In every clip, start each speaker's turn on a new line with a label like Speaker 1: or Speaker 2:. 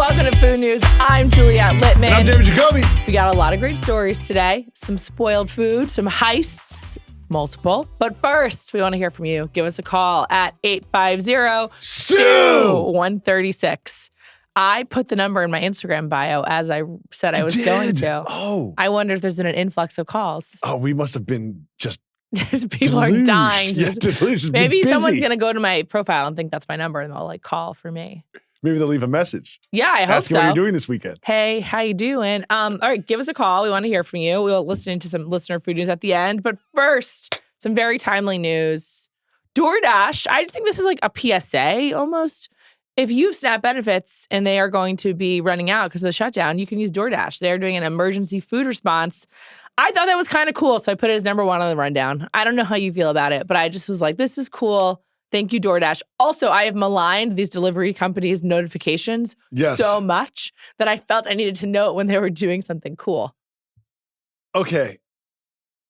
Speaker 1: Welcome to Food News. I'm Juliet Litman.
Speaker 2: And I'm Juliet and Jacoby.
Speaker 1: We got a lot of great stories today. Some spoiled food, some heists, multiple. But first, we want to hear from you. Give us a call at 850-STEW-136. I put the number in my Instagram bio as I said I was going to.
Speaker 2: Oh.
Speaker 1: I wonder if there's been an influx of calls.
Speaker 2: Oh, we must have been just
Speaker 1: People
Speaker 2: deluged.
Speaker 1: are dying.
Speaker 2: Deluged.
Speaker 1: Maybe someone's going to go to my profile and think that's my number and they'll like call for me.
Speaker 2: Maybe they'll leave a message.
Speaker 1: Yeah, I hope
Speaker 2: asking
Speaker 1: so.
Speaker 2: what you're doing this weekend.
Speaker 1: Hey, how you doing? All right, give us a call. We want to hear from you. We'll listen to some listener food news at the end. But first, some very timely news. DoorDash, I think this is like a PSA almost. If you have SNAP benefits and they are going to be running out because of the shutdown, you can use DoorDash. They're doing an emergency food response. I thought that was kind of cool, so I put it as number one on the rundown. I don't know how you feel about it, but I just was like, this is cool. Thank you, DoorDash. Also, I have maligned these delivery companies' notifications so much that I felt I needed to know it when they were doing something cool.
Speaker 2: Okay.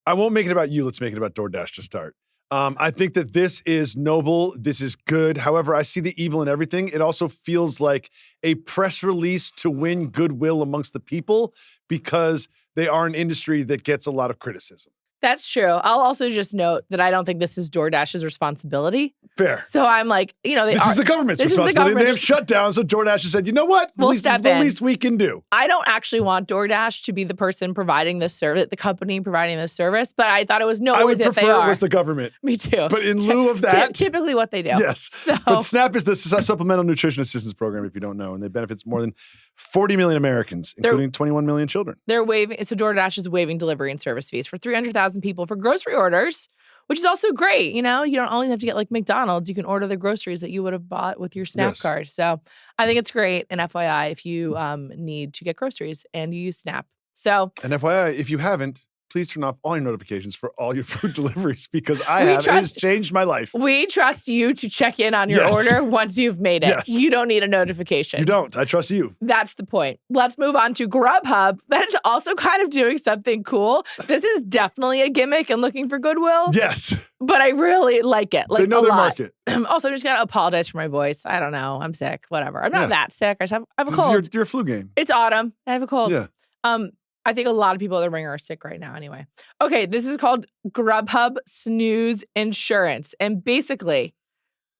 Speaker 2: I won't make it about you. Let's make it about DoorDash to start. I think that this is noble. This is good. However, I see the evil in everything. It also feels like a press release to win goodwill amongst the people because they are an industry that gets a lot of criticism.
Speaker 1: That's true. I'll also just note that I don't think this is DoorDash's responsibility.
Speaker 2: Fair.
Speaker 1: So I'm like, this
Speaker 2: is the government's responsibility. They have shut down, so DoorDash has said, you know what?
Speaker 1: We'll step in.
Speaker 2: The least we can do.
Speaker 1: I don't actually want DoorDash to be the person providing this service, the company providing this service, but I thought it was noteworthy that they are.
Speaker 2: I would prefer it was the government.
Speaker 1: Me too.
Speaker 2: But in lieu of that.
Speaker 1: Typically what they do.
Speaker 2: Yes.
Speaker 1: So.
Speaker 2: But SNAP is the Supplemental Nutrition Assistance Program, if you don't know, and they benefits more than 40 million Americans, including 21 million children.
Speaker 1: So DoorDash is waiving delivery and service fees for 300,000 people for grocery orders, which is also great. You know, you don't only have to get like McDonald's. You can order the groceries that you would have bought with your SNAP card. So I think it's great. And FYI, if you need to get groceries and you use SNAP. So,
Speaker 2: and FYI, if you haven't, please turn off all your notifications for all your food deliveries because it has changed my life.
Speaker 1: We trust you to check in on your order once you've made it.
Speaker 2: Yes.
Speaker 1: You don't need a notification.
Speaker 2: You don't. I trust you.
Speaker 1: That's the point. Let's move on to Grubhub. That is also kind of doing something cool. This is definitely a gimmick and looking for goodwill.
Speaker 2: Yes.
Speaker 1: But I really like it. Like,
Speaker 2: they know their market.
Speaker 1: Also, I'm just going to apologize for my voice. I don't know. I'm sick. Whatever. I'm not that sick. I have a cold.
Speaker 2: This is your flu game.
Speaker 1: It's autumn. I have a cold.
Speaker 2: Yeah.
Speaker 1: I think a lot of people at the Ringer are sick right now anyway. Okay, this is called Grubhub Snooze Insurance. And basically,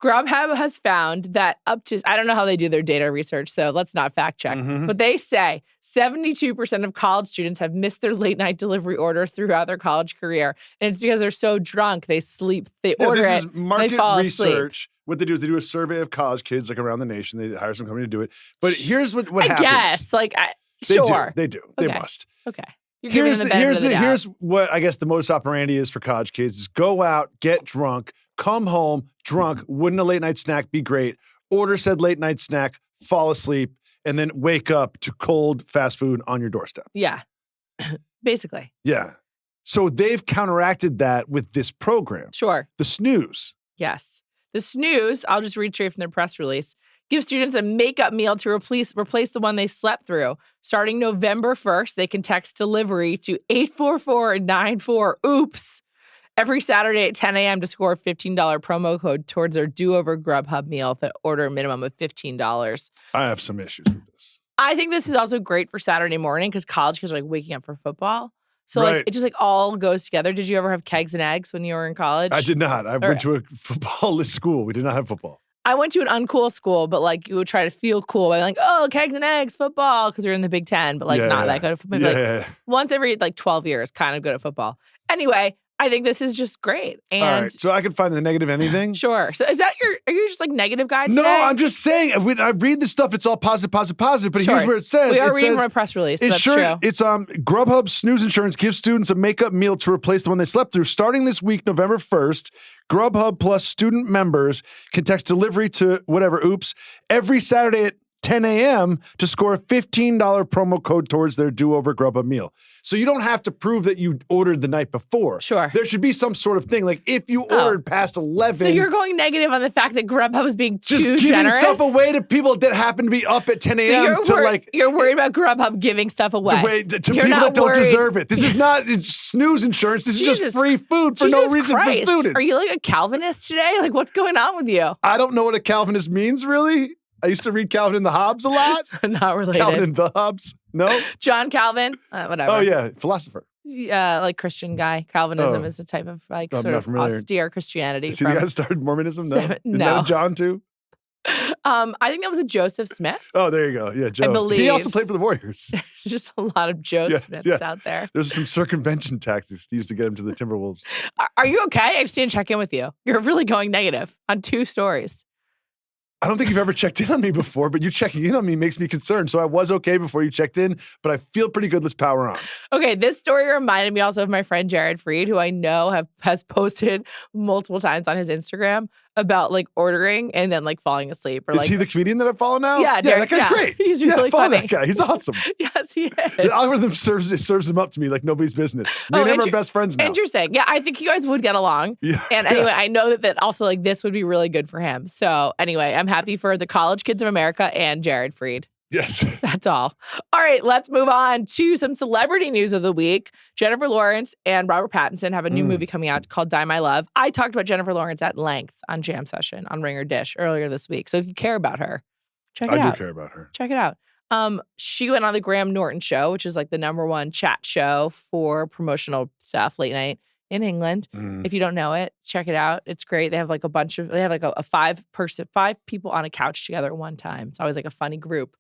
Speaker 1: Grubhub has found that up to, I don't know how they do their data research, so let's not fact check. But they say 72% of college students have missed their late night delivery order throughout their college career. And it's because they're so drunk, they sleep, they order
Speaker 2: this
Speaker 1: it,
Speaker 2: is market
Speaker 1: they fall
Speaker 2: research.
Speaker 1: asleep.
Speaker 2: What they do is they do a survey of college kids like around the nation. They hire some company to do it. But here's what happens.
Speaker 1: I guess,
Speaker 2: They do.
Speaker 1: Okay.
Speaker 2: They must.
Speaker 1: Okay. Here's
Speaker 2: what I guess the modus operandi is for college kids is go out, get drunk, come home drunk. Wouldn't a late night snack be great? Order said late night snack, fall asleep, and then wake up to cold fast food on your doorstep.
Speaker 1: Yeah. Basically.
Speaker 2: Yeah. So they've counteracted that with this program.
Speaker 1: Sure.
Speaker 2: The Snooze.
Speaker 1: Yes. The Snooze, I'll just read straight from their press release, give students a makeup meal to replace the one they slept through. Starting November 1st, they can text delivery to 84494-OOPS every Saturday at 10 a.m. to score a $15 promo code towards their do-over Grubhub meal with an order minimum of $15.
Speaker 2: I have some issues with this.
Speaker 1: I think this is also great for Saturday morning because college kids are like waking up for football. So it just all goes together. Did you ever have kegs and eggs when you were in college?
Speaker 2: I did not. I went to a football-less school. We did not have football.
Speaker 1: I went to an uncool school, but you would try to feel cool by kegs and eggs, football, because we were in the Big Ten, but not that good at football. Once every 12 years, kind of good at football. Anyway, I think this is just great. And
Speaker 2: all right, so I can find the negative anything?
Speaker 1: Sure. So are you just negative guy today?
Speaker 2: No, I'm just saying, when I read this stuff, it's all positive, but here's where it says.
Speaker 1: We are reading from a press release, so that's true.
Speaker 2: It's Grubhub Snooze Insurance gives students a makeup meal to replace the one they slept through. Starting this week, November 1st, Grubhub plus student members can text delivery to OOPS every Saturday at 10 a.m. to score a $15 promo code towards their do-over Grubhub meal. So you don't have to prove that you ordered the night before.
Speaker 1: Sure.
Speaker 2: There should be some sort of thing. Like if you ordered past 11.
Speaker 1: So you're going negative on the fact that Grubhub was being too
Speaker 2: just
Speaker 1: generous?
Speaker 2: giving stuff away to people that happen to be up at 10 a.m.
Speaker 1: You're worried about Grubhub giving stuff away.
Speaker 2: To people that don't deserve it. This is not Snooze Insurance. This is just free food for no reason
Speaker 1: Christ.
Speaker 2: for students.
Speaker 1: Are you like a Calvinist today? What's going on with you?
Speaker 2: I don't know what a Calvinist means, really. I used to read Calvin and the Hobbes a lot.
Speaker 1: Not related.
Speaker 2: Calvin and the Hobbes. No?
Speaker 1: John Calvin. Whatever.
Speaker 2: Oh, yeah. Philosopher.
Speaker 1: Like Christian guy. Calvinism is a type of like
Speaker 2: I'm
Speaker 1: sort
Speaker 2: not
Speaker 1: of
Speaker 2: familiar.
Speaker 1: austere Christianity.
Speaker 2: Is he the guy that started Mormonism? No. Isn't
Speaker 1: No.
Speaker 2: that a John too?
Speaker 1: I think that was a Joseph Smith.
Speaker 2: Oh, there you go. Yeah, Joe.
Speaker 1: I believe.
Speaker 2: He also played for the Warriors.
Speaker 1: There's just a lot of Joe Smiths out there.
Speaker 2: There's some circumvention tactics used to get him to the Timberwolves.
Speaker 1: Are you okay? I just didn't check in with you. You're really going negative on 2 stories.
Speaker 2: I don't think you've ever checked in on me before, but you checking in on me makes me concerned. So I was okay before you checked in, but I feel pretty good. Let's power on.
Speaker 1: Okay, this story reminded me also of my friend Jared Freed, who I know has posted multiple times on his Instagram about like ordering and then like falling asleep. Or,
Speaker 2: Is
Speaker 1: like,
Speaker 2: he the comedian that I follow now?
Speaker 1: Yeah,
Speaker 2: that guy's great.
Speaker 1: He's really
Speaker 2: follow
Speaker 1: funny.
Speaker 2: that guy. He's awesome.
Speaker 1: Yes, he is.
Speaker 2: The algorithm serves him up to me like nobody's business. Me and him are best friends now.
Speaker 1: Interesting. Yeah, I think you guys would get along.
Speaker 2: Yeah.
Speaker 1: And anyway, I know that also like this would be really good for him. So anyway, I'm happy for the college kids of America and Jared Freed.
Speaker 2: Yes.
Speaker 1: That's all. All right, let's move on to some celebrity news of the week. Jennifer Lawrence and Robert Pattinson have a new movie coming out called Die My Love. I talked about Jennifer Lawrence at length on Jam Session on Ring or Dish earlier this week. So if you care about her, check it out.
Speaker 2: I do care about her.
Speaker 1: Check it out. She went on the Graham Norton show, which is like the #1 chat show for promotional stuff late night in England. If you don't know it, check it out. It's great. They have like a 5 people on a couch together at one time. It's always like a funny group.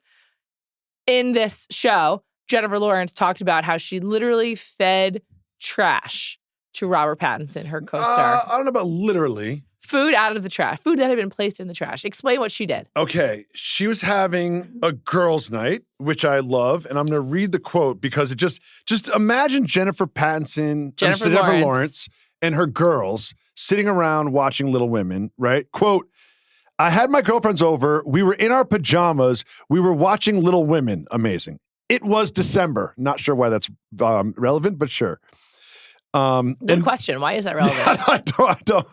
Speaker 1: In this show, Jennifer Lawrence talked about how she literally fed trash to Robert Pattinson, her co-star.
Speaker 2: I don't know about literally.
Speaker 1: Food out of the trash. Food that had been placed in the trash. Explain what she did.
Speaker 2: Okay. She was having a girls' night, which I love. And I'm going to read the quote because it just imagine Jennifer Lawrence and her girls sitting around watching Little Women, right? Quote, I had my girlfriends over. We were in our pajamas. We were watching Little Women. Amazing. It was December. Not sure why that's relevant, but sure.
Speaker 1: Good question. Why is that relevant?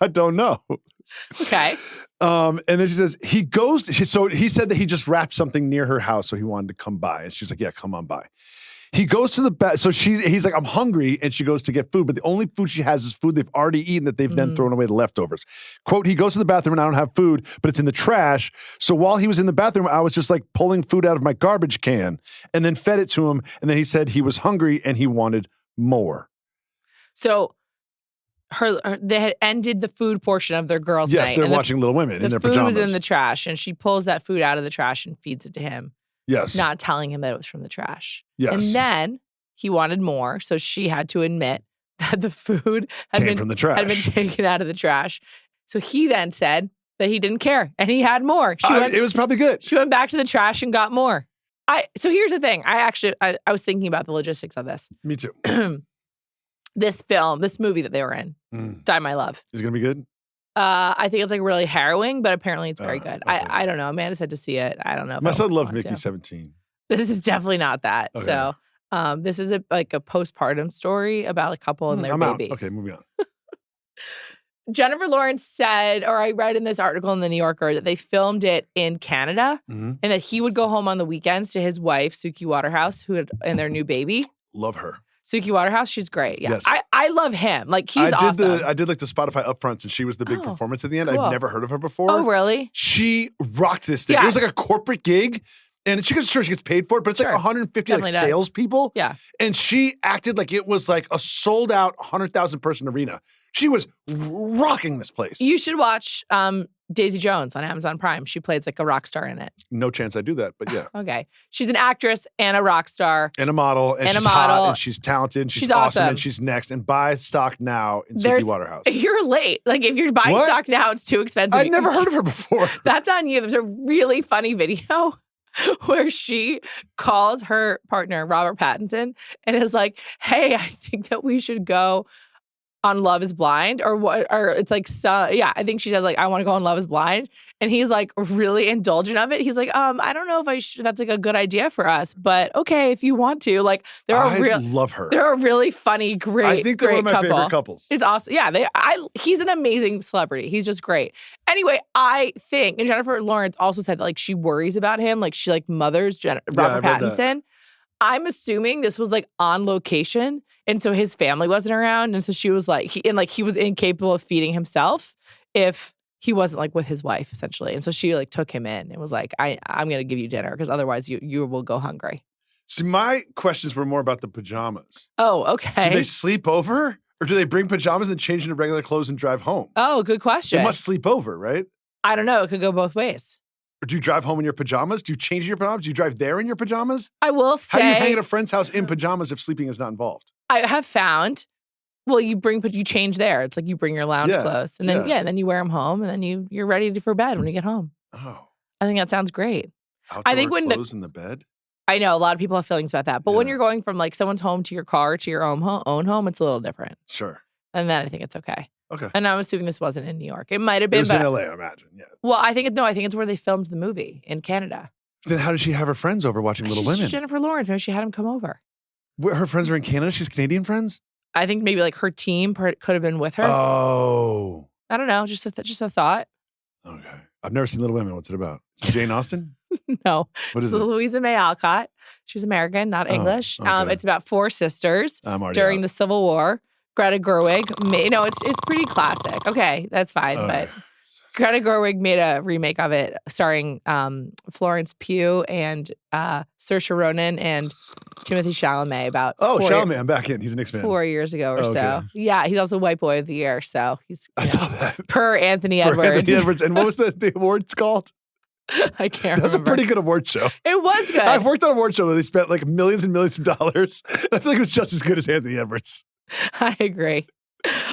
Speaker 2: I don't know.
Speaker 1: Okay.
Speaker 2: And then she says, he said that he just wrapped something near her house, so he wanted to come by. And she's like, yeah, come on by. He goes to the back. So he's like, I'm hungry. And she goes to get food. But the only food she has is food they've already eaten that they've then thrown away the leftovers. Quote, he goes to the bathroom and I don't have food, but it's in the trash. So while he was in the bathroom, I was just like pulling food out of my garbage can and then fed it to him. And then he said he was hungry and he wanted more.
Speaker 1: So they had ended the food portion of their girls' night.
Speaker 2: Yes, they're watching Little Women in their pajamas.
Speaker 1: The food was in the trash and she pulls that food out of the trash and feeds it to him.
Speaker 2: Yes.
Speaker 1: Not telling him that it was from the trash.
Speaker 2: Yes.
Speaker 1: And then he wanted more, so she had to admit that the food had been taken out of the trash. So he then said that he didn't care and he had more.
Speaker 2: It was probably good.
Speaker 1: She went back to the trash and got more. So here's the thing. I was thinking about the logistics of this.
Speaker 2: Me too.
Speaker 1: This movie that they were in, Die My Love.
Speaker 2: Is it going to be good?
Speaker 1: I think it's like really harrowing, but apparently it's very good. Okay. I don't know. Amanda said to see it. I don't know.
Speaker 2: My son loves Mickey 17.
Speaker 1: This is definitely not that. Okay. So this is a postpartum story about a couple and their baby.
Speaker 2: Okay, moving on.
Speaker 1: Jennifer Lawrence said, or I read in this article in the New Yorker, that they filmed it in Canada and that he would go home on the weekends to his wife, Suki Waterhouse, and their new baby.
Speaker 2: Love her.
Speaker 1: Suki Waterhouse, she's great. Yeah.
Speaker 2: Yes.
Speaker 1: I love him. Like, he's awesome.
Speaker 2: I did like the Spotify upfronts and she was the big performance at the end.
Speaker 1: Cool.
Speaker 2: I've never heard of her before.
Speaker 1: Oh, really?
Speaker 2: She rocked this thing.
Speaker 1: Yes.
Speaker 2: It was like a corporate gig. And she gets paid for it, but it's like 150
Speaker 1: Definitely
Speaker 2: like salespeople.
Speaker 1: Yeah.
Speaker 2: And she acted like it was like a sold out 100,000 person arena. She was rocking this place.
Speaker 1: You should watch Daisy Jones on Amazon Prime. She plays like a rock star in it.
Speaker 2: No chance I do that, but yeah.
Speaker 1: Okay. She's an actress and a rock star.
Speaker 2: And a model. And she's hot and she's talented. And she's awesome. And she's next. And buy stock now in Suki Waterhouse.
Speaker 1: You're late. Like, if you're buying stock now, it's too expensive.
Speaker 2: I'd never heard of her before.
Speaker 1: That's on you. There's a really funny video where she calls her partner, Robert Pattinson, and is like, hey, I think that we should go on Love is Blind, or what? Or it's like, I think she says like, I want to go on Love is Blind, and he's like really indulgent of it. He's like, I don't know if that's like a good idea for us, but okay, if you want to. Like,
Speaker 2: I love her.
Speaker 1: They're a really funny, great. I think they're one of my favorite couples. It's awesome. Yeah, he's an amazing celebrity. He's just great. Anyway, I think, and Jennifer Lawrence also said that like she worries about him, like she like mothers Robert Pattinson. I'm assuming this was like on location. And so his family wasn't around. And so she was like, he was incapable of feeding himself if he wasn't like with his wife essentially. And so she like took him in and was like, I'm going to give you dinner because otherwise you will go hungry.
Speaker 2: See, my questions were more about the pajamas.
Speaker 1: Oh, okay.
Speaker 2: Do they sleep over or do they bring pajamas and change into regular clothes and drive home?
Speaker 1: Oh, good question.
Speaker 2: They must sleep over, right?
Speaker 1: I don't know. It could go both ways.
Speaker 2: Or do you drive home in your pajamas? Do you change your pajamas? Do you drive there in your pajamas?
Speaker 1: I will say.
Speaker 2: How do you hang at a friend's house in pajamas if sleeping is not involved?
Speaker 1: I have found, well, you change there. It's like you bring your lounge clothes and then, then you wear them home and then you're ready for bed when you get home.
Speaker 2: Oh.
Speaker 1: I think that sounds great.
Speaker 2: Outdoor
Speaker 1: I think when
Speaker 2: clothes in the bed?
Speaker 1: I know a lot of people have feelings about that. But when you're going from like someone's home to your car to your own home, it's a little different.
Speaker 2: Sure.
Speaker 1: And then I think it's okay.
Speaker 2: Okay.
Speaker 1: And I'm assuming this wasn't in New York. It might have been.
Speaker 2: It was in LA, I imagine. Yeah.
Speaker 1: Well, I think it's where they filmed the movie in Canada.
Speaker 2: Then how did she have her friends over watching Little Women?
Speaker 1: Jennifer Lawrence. Maybe she had him come over.
Speaker 2: Her friends are in Canada? She's Canadian friends?
Speaker 1: I think maybe like her team could have been with her.
Speaker 2: Oh.
Speaker 1: I don't know. Just a thought.
Speaker 2: Okay. I've never seen Little Women. What's it about? Is it Jane Austen?
Speaker 1: No.
Speaker 2: What is
Speaker 1: it?
Speaker 2: it?
Speaker 1: Louisa May Alcott. She's American, not English.
Speaker 2: Okay.
Speaker 1: It's about 4 sisters during
Speaker 2: out.
Speaker 1: the Civil War. Greta Gerwig. It's pretty classic. Okay, that's fine. But Greta Gerwig made a remake of it starring Florence Pugh and Saoirse Ronan and Timothy Chalamet about
Speaker 2: Chalamet, I'm back in. He's a Knicks fan.
Speaker 1: 4 years ago or so. Yeah, he's also White Boy of the Year. So he's
Speaker 2: I saw that.
Speaker 1: Per Anthony Edwards.
Speaker 2: Anthony Edwards. And what was the awards called?
Speaker 1: I can't remember.
Speaker 2: That was a pretty good award show.
Speaker 1: It was good.
Speaker 2: I've worked on an award show where they spent like millions and millions of dollars. And I feel like it was just as good as Anthony Edwards.
Speaker 1: I agree.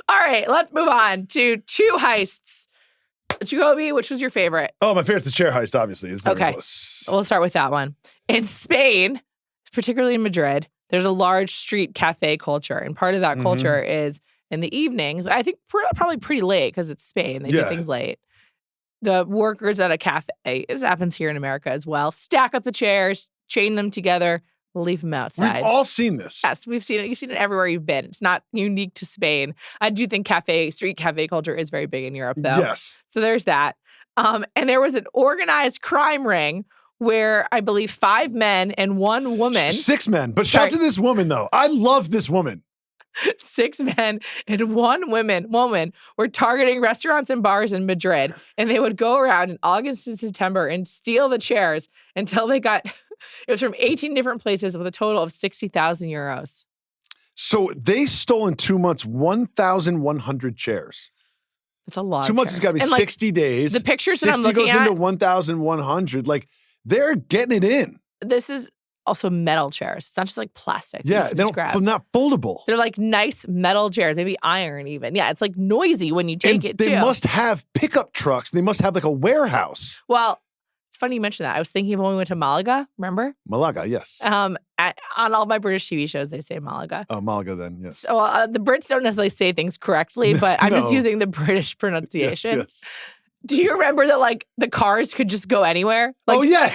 Speaker 1: All right, let's move on to 2 heists. Jacoby, which was your favorite?
Speaker 2: Oh, my favorite's the chair heist, obviously.
Speaker 1: Okay. We'll start with that one. In Spain, particularly in Madrid, there's a large street cafe culture. And part of that culture is in the evenings, I think probably pretty late because it's Spain. They do things late. The workers at a cafe, this happens here in America as well, stack up the chairs, chain them together, leave them outside.
Speaker 2: We've all seen this.
Speaker 1: Yes, we've seen it. You've seen it everywhere you've been. It's not unique to Spain. I do think street cafe culture is very big in Europe, though.
Speaker 2: Yes.
Speaker 1: So there's that. And there was an organized crime ring where I believe 5 men and 1 woman.
Speaker 2: 6 men. But shout to this woman, though. I love this woman.
Speaker 1: 6 men and 1 woman were targeting restaurants and bars in Madrid. And they would go around in August and September and steal the chairs until they got, it was from 18 different places with a total of 60,000 euros.
Speaker 2: So they stole in 2 months 1,100 chairs.
Speaker 1: It's a lot.
Speaker 2: 2 months has got to be 60 days.
Speaker 1: The pictures that I'm looking at.
Speaker 2: 60 goes into 1,100. Like, they're getting it in.
Speaker 1: This is also metal chairs. It's not just like plastic.
Speaker 2: Yeah, but not foldable.
Speaker 1: They're like nice metal chairs, maybe iron even. Yeah, it's like noisy when you take it too.
Speaker 2: They must have pickup trucks. They must have like a warehouse.
Speaker 1: Well, it's funny you mentioned that. I was thinking of when we went to Malaga, remember?
Speaker 2: Malaga, yes.
Speaker 1: On all my British TV shows, they say Malaga.
Speaker 2: Oh, Malaga then, yes.
Speaker 1: So the Brits don't necessarily say things correctly, but I'm just using the British pronunciation.
Speaker 2: Yes.
Speaker 1: Do you remember that, like, the cars could just go anywhere? Like,
Speaker 2: oh, yeah.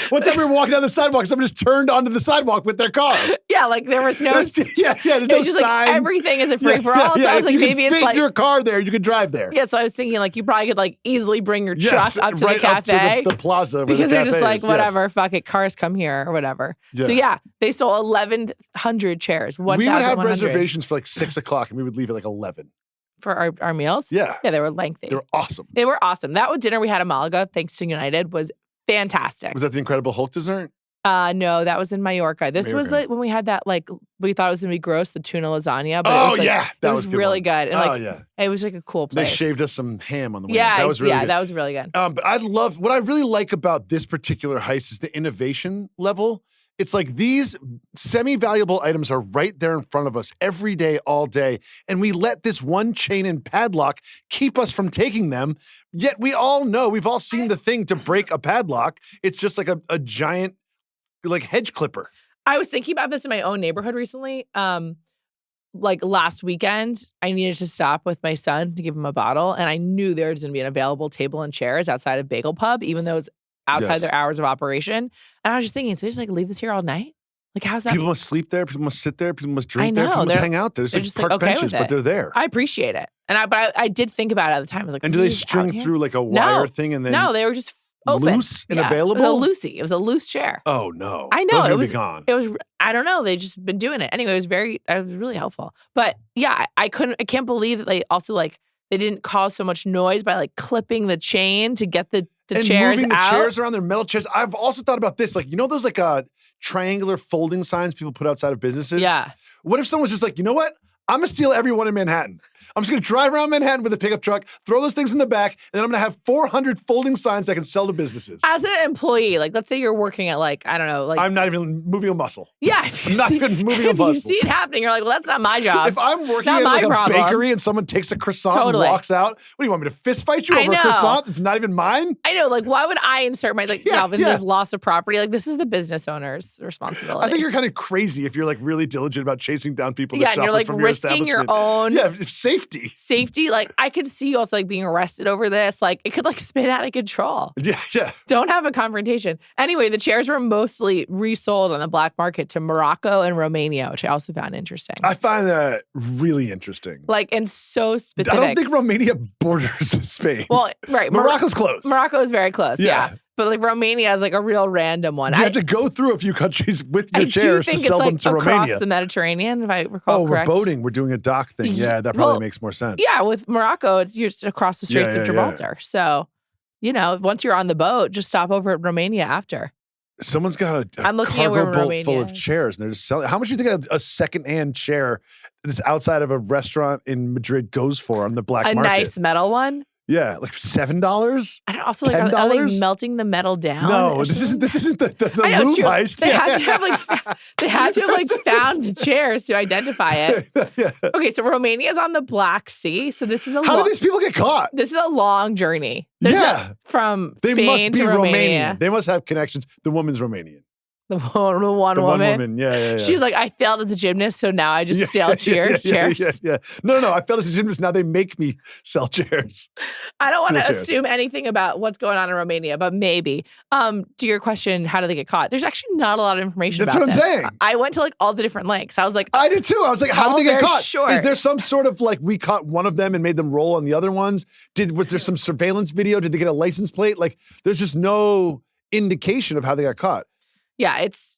Speaker 2: One time we were walking down the sidewalk, someone just turned onto the sidewalk with their car.
Speaker 1: Yeah, like, there was no...
Speaker 2: there's no
Speaker 1: just,
Speaker 2: sign.
Speaker 1: Like, everything is a free-for-all. So I was like, maybe it's like...
Speaker 2: your car there, you could drive there.
Speaker 1: Yeah, so I was thinking, like, you probably could, like, easily bring your truck up to the cafe.
Speaker 2: Up to the plaza.
Speaker 1: Because they're just like, whatever, fuck it, cars come here or whatever. Yeah. So, yeah, they stole 1,100 chairs, 1,100.
Speaker 2: We would have reservations for, like, 6 o'clock, and we would leave at, like, 11.
Speaker 1: For our meals?
Speaker 2: Yeah.
Speaker 1: Yeah, they were lengthy.
Speaker 2: They were awesome.
Speaker 1: They were awesome. That dinner we had at Malaga, thanks to United, was fantastic.
Speaker 2: Was that the Incredible Hulk dessert?
Speaker 1: No, that was in Mallorca. This was like when we had that, like, we thought it was going to be gross, the tuna lasagna. But it was really good. And it was like a cool place.
Speaker 2: They shaved us some ham on the way.
Speaker 1: Yeah,
Speaker 2: that was really good.
Speaker 1: That was really good.
Speaker 2: But what I really like about this particular heist is the innovation level. It's like these semi-valuable items are right there in front of us every day, all day. And we let this one chain and padlock keep us from taking them. Yet we all know, we've all seen the thing to break a padlock. It's just like a giant, like, hedge clipper.
Speaker 1: I was thinking about this in my own neighborhood recently. Like last weekend, I needed to stop with my son to give him a bottle. And I knew there was going to be an available table and chairs outside of Bagel Pub, even though it was outside their hours of operation. And I was just thinking, so they just like leave this here all night? Like, how's that?
Speaker 2: People must sleep there. People must sit there. People must drink there. People must hang out there. There's like park benches, but they're there.
Speaker 1: I appreciate it. But I did think about it at the time. I was like,
Speaker 2: and do they string through like a wire thing and then?
Speaker 1: No, they were just open.
Speaker 2: Loose and available?
Speaker 1: It was a loosey. It was a loose chair.
Speaker 2: Oh, no.
Speaker 1: I know.
Speaker 2: Those be gone.
Speaker 1: It was, I don't know. They just been doing it. Anyway, it was really helpful. But yeah, I can't believe that they also like, they didn't cause so much noise by like clipping the chain to get the
Speaker 2: and
Speaker 1: chairs
Speaker 2: moving the
Speaker 1: out.
Speaker 2: chairs around, their metal chairs. I've also thought about this, like, you know those like triangular folding signs people put outside of businesses?
Speaker 1: Yeah.
Speaker 2: What if someone's just like, you know what? I'm going to steal every one in Manhattan. I'm just going to drive around Manhattan with a pickup truck, throw those things in the back, and then I'm going to have 400 folding signs that I can sell to businesses.
Speaker 1: As an employee, like let's say you're working at like, I don't know, like
Speaker 2: I'm not even moving a muscle.
Speaker 1: yeah,
Speaker 2: I'm not even moving a muscle.
Speaker 1: If you see it happening, you're like, well, that's not my job.
Speaker 2: If I'm working
Speaker 1: Not
Speaker 2: at
Speaker 1: my
Speaker 2: like a
Speaker 1: problem.
Speaker 2: bakery and someone takes a croissant
Speaker 1: Totally.
Speaker 2: and walks out, what do you want me to fist fight you
Speaker 1: I
Speaker 2: over a
Speaker 1: know.
Speaker 2: croissant that's not even mine?
Speaker 1: I know, like, why would I insert myself
Speaker 2: Yeah,
Speaker 1: into
Speaker 2: yeah.
Speaker 1: this loss of property? Like, this is the business owner's responsibility.
Speaker 2: I think you're kind of crazy if you're like really diligent about chasing down people
Speaker 1: yeah,
Speaker 2: that
Speaker 1: and you're
Speaker 2: shop
Speaker 1: like
Speaker 2: from your
Speaker 1: risking your
Speaker 2: establishment.
Speaker 1: own
Speaker 2: Yeah, if safety.
Speaker 1: safety. Like, I could see you also like being arrested over this. Like, it could like spin out of control.
Speaker 2: Yeah.
Speaker 1: Don't have a confrontation. Anyway, the chairs were mostly resold on the black market to Morocco and Romania, which I also found interesting.
Speaker 2: I find that really interesting.
Speaker 1: Like, and so specific.
Speaker 2: I don't think Romania borders Spain.
Speaker 1: Well, right.
Speaker 2: Morocco's close.
Speaker 1: Morocco is very close.
Speaker 2: Yeah.
Speaker 1: Yeah. But like Romania is like a real random one.
Speaker 2: You have to go through a few countries with your chairs to
Speaker 1: think
Speaker 2: sell
Speaker 1: it's
Speaker 2: them
Speaker 1: like
Speaker 2: to
Speaker 1: across
Speaker 2: Romania.
Speaker 1: the Mediterranean, if I recall correct.
Speaker 2: We're boating. We're doing a dock thing. Yeah, that probably
Speaker 1: Well,
Speaker 2: makes more sense.
Speaker 1: Yeah, with Morocco, it's just across the Straits
Speaker 2: Yeah,
Speaker 1: of
Speaker 2: yeah,
Speaker 1: Gibraltar. So, you know, once you're on the boat, just stop over at Romania after.
Speaker 2: Someone's got a
Speaker 1: I'm looking at where
Speaker 2: cargo boat
Speaker 1: Romania
Speaker 2: full of
Speaker 1: is.
Speaker 2: chairs, and they're just selling. How much do you think a secondhand chair that's outside of a restaurant in Madrid goes for on the black
Speaker 1: A
Speaker 2: market?
Speaker 1: nice metal one.
Speaker 2: Yeah, like $7.
Speaker 1: I don't also like are they
Speaker 2: $10?
Speaker 1: melting the metal down?
Speaker 2: No,
Speaker 1: or
Speaker 2: this
Speaker 1: something?
Speaker 2: isn't the
Speaker 1: I know, it's
Speaker 2: lube
Speaker 1: true.
Speaker 2: heist.
Speaker 1: They had to have like they had to have like found the chairs to identify it.
Speaker 2: Yeah.
Speaker 1: Okay, so Romania's on the Black Sea. So this is a
Speaker 2: How did these people get caught?
Speaker 1: this is a long journey. There's
Speaker 2: Yeah.
Speaker 1: from
Speaker 2: They
Speaker 1: Spain
Speaker 2: must be
Speaker 1: to Romania.
Speaker 2: Romanian. They must have connections. The woman's Romanian.
Speaker 1: The one
Speaker 2: The
Speaker 1: woman.
Speaker 2: one woman. Yeah.
Speaker 1: She's like, I failed as a gymnast, so now I just sell chairs.
Speaker 2: Yeah. No. I felt as a gymnast. Now they make me sell chairs.
Speaker 1: I don't want to
Speaker 2: Steal chairs.
Speaker 1: assume anything about what's going on in Romania, but maybe. To your question, how do they get caught? There's actually not a lot of information
Speaker 2: That's
Speaker 1: about
Speaker 2: what I'm
Speaker 1: this.
Speaker 2: saying.
Speaker 1: I went to like all the different links. I was like,
Speaker 2: I did too. I was like, how
Speaker 1: All
Speaker 2: did they get
Speaker 1: very
Speaker 2: caught?
Speaker 1: short.
Speaker 2: Is there some sort of like we caught one of them and made them roll on the other ones? Was there some surveillance video? Did they get a license plate? Like, there's just no indication of how they got caught.
Speaker 1: yeah, it's.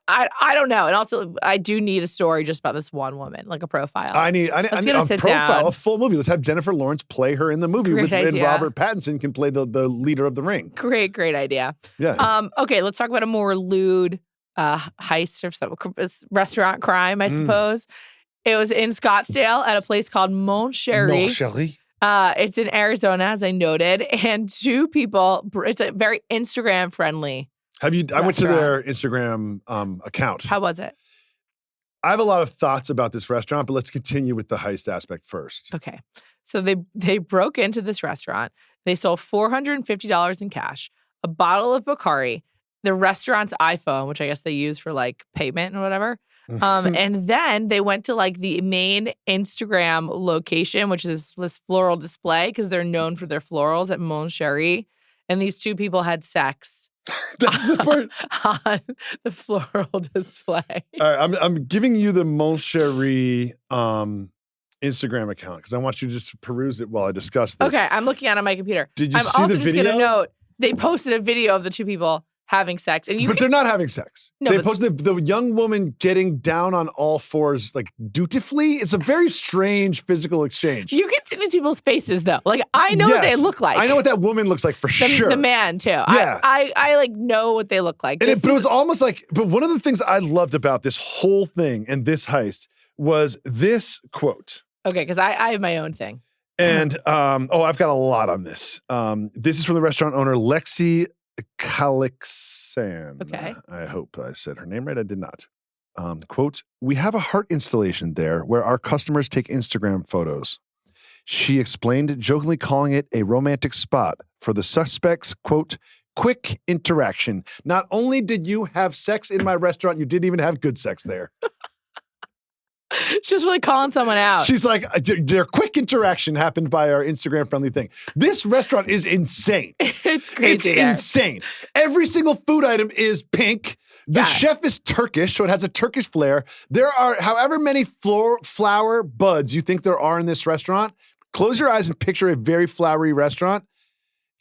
Speaker 1: I don't know. And also, I do need a story just about this one woman, like a profile.
Speaker 2: I need
Speaker 1: Let's
Speaker 2: a
Speaker 1: get a sit
Speaker 2: profile,
Speaker 1: down.
Speaker 2: a full movie. Let's have Jennifer Lawrence play her in the movie,
Speaker 1: Great
Speaker 2: and
Speaker 1: idea.
Speaker 2: Robert Pattinson can play the leader of the ring.
Speaker 1: Great idea.
Speaker 2: Yeah.
Speaker 1: Okay, let's talk about a more lewd heist or some restaurant crime, I suppose. It was in Scottsdale at a place called Mon Chéri.
Speaker 2: Chéri.
Speaker 1: It's in Arizona, as I noted, and two people. It's a very Instagram friendly.
Speaker 2: I went to their Instagram account.
Speaker 1: How was it?
Speaker 2: I have a lot of thoughts about this restaurant, but let's continue with the heist aspect first.
Speaker 1: Okay, so they broke into this restaurant. They stole $450 in cash, a bottle of Bacardi, the restaurant's iPhone, which I guess they use for like payment and whatever. And then they went to like the main Instagram location, which is this floral display because they're known for their florals at Mon Chéri. And these two people had sex
Speaker 2: That's the part.
Speaker 1: on the floral display.
Speaker 2: All right, I'm giving you the Mon Chéri Instagram account because I want you to just peruse it while I discuss this.
Speaker 1: Okay, I'm looking at it on my computer.
Speaker 2: Did you
Speaker 1: I'm
Speaker 2: see
Speaker 1: also
Speaker 2: the
Speaker 1: just
Speaker 2: video?
Speaker 1: gonna note they posted a video of the two people having sex, and
Speaker 2: But they're not having sex.
Speaker 1: No,
Speaker 2: they
Speaker 1: but-
Speaker 2: posted the young woman getting down on all fours, like dutifully. It's a very strange physical exchange.
Speaker 1: you can see these people's faces though. Like I know what they
Speaker 2: Yes.
Speaker 1: look like.
Speaker 2: I know what that woman looks like for sure.
Speaker 1: The man too.
Speaker 2: Yeah.
Speaker 1: I like know what they look like.
Speaker 2: But it
Speaker 1: This
Speaker 2: was
Speaker 1: is-
Speaker 2: almost like, but one of the things I loved about this whole thing and this heist was this quote.
Speaker 1: okay, because I have my own thing.
Speaker 2: And I've got a lot on this. This is from the restaurant owner, Lexi Calixan.
Speaker 1: Okay.
Speaker 2: I hope I said her name right. I did not. Quote, we have a heart installation there where our customers take Instagram photos. She explained, jokingly calling it a romantic spot for the suspects, quote, quick interaction. Not only did you have sex in my restaurant, you didn't even have good sex there.
Speaker 1: She's really calling someone out.
Speaker 2: She's like, their quick interaction happened by our Instagram friendly thing. This restaurant is insane.
Speaker 1: It's
Speaker 2: It's
Speaker 1: crazy. there.
Speaker 2: insane. Every single food item is pink. The
Speaker 1: Yeah.
Speaker 2: chef is Turkish, so it has a Turkish flair. There are however many flower buds you think there are in this restaurant. Close your eyes and picture a very flowery restaurant.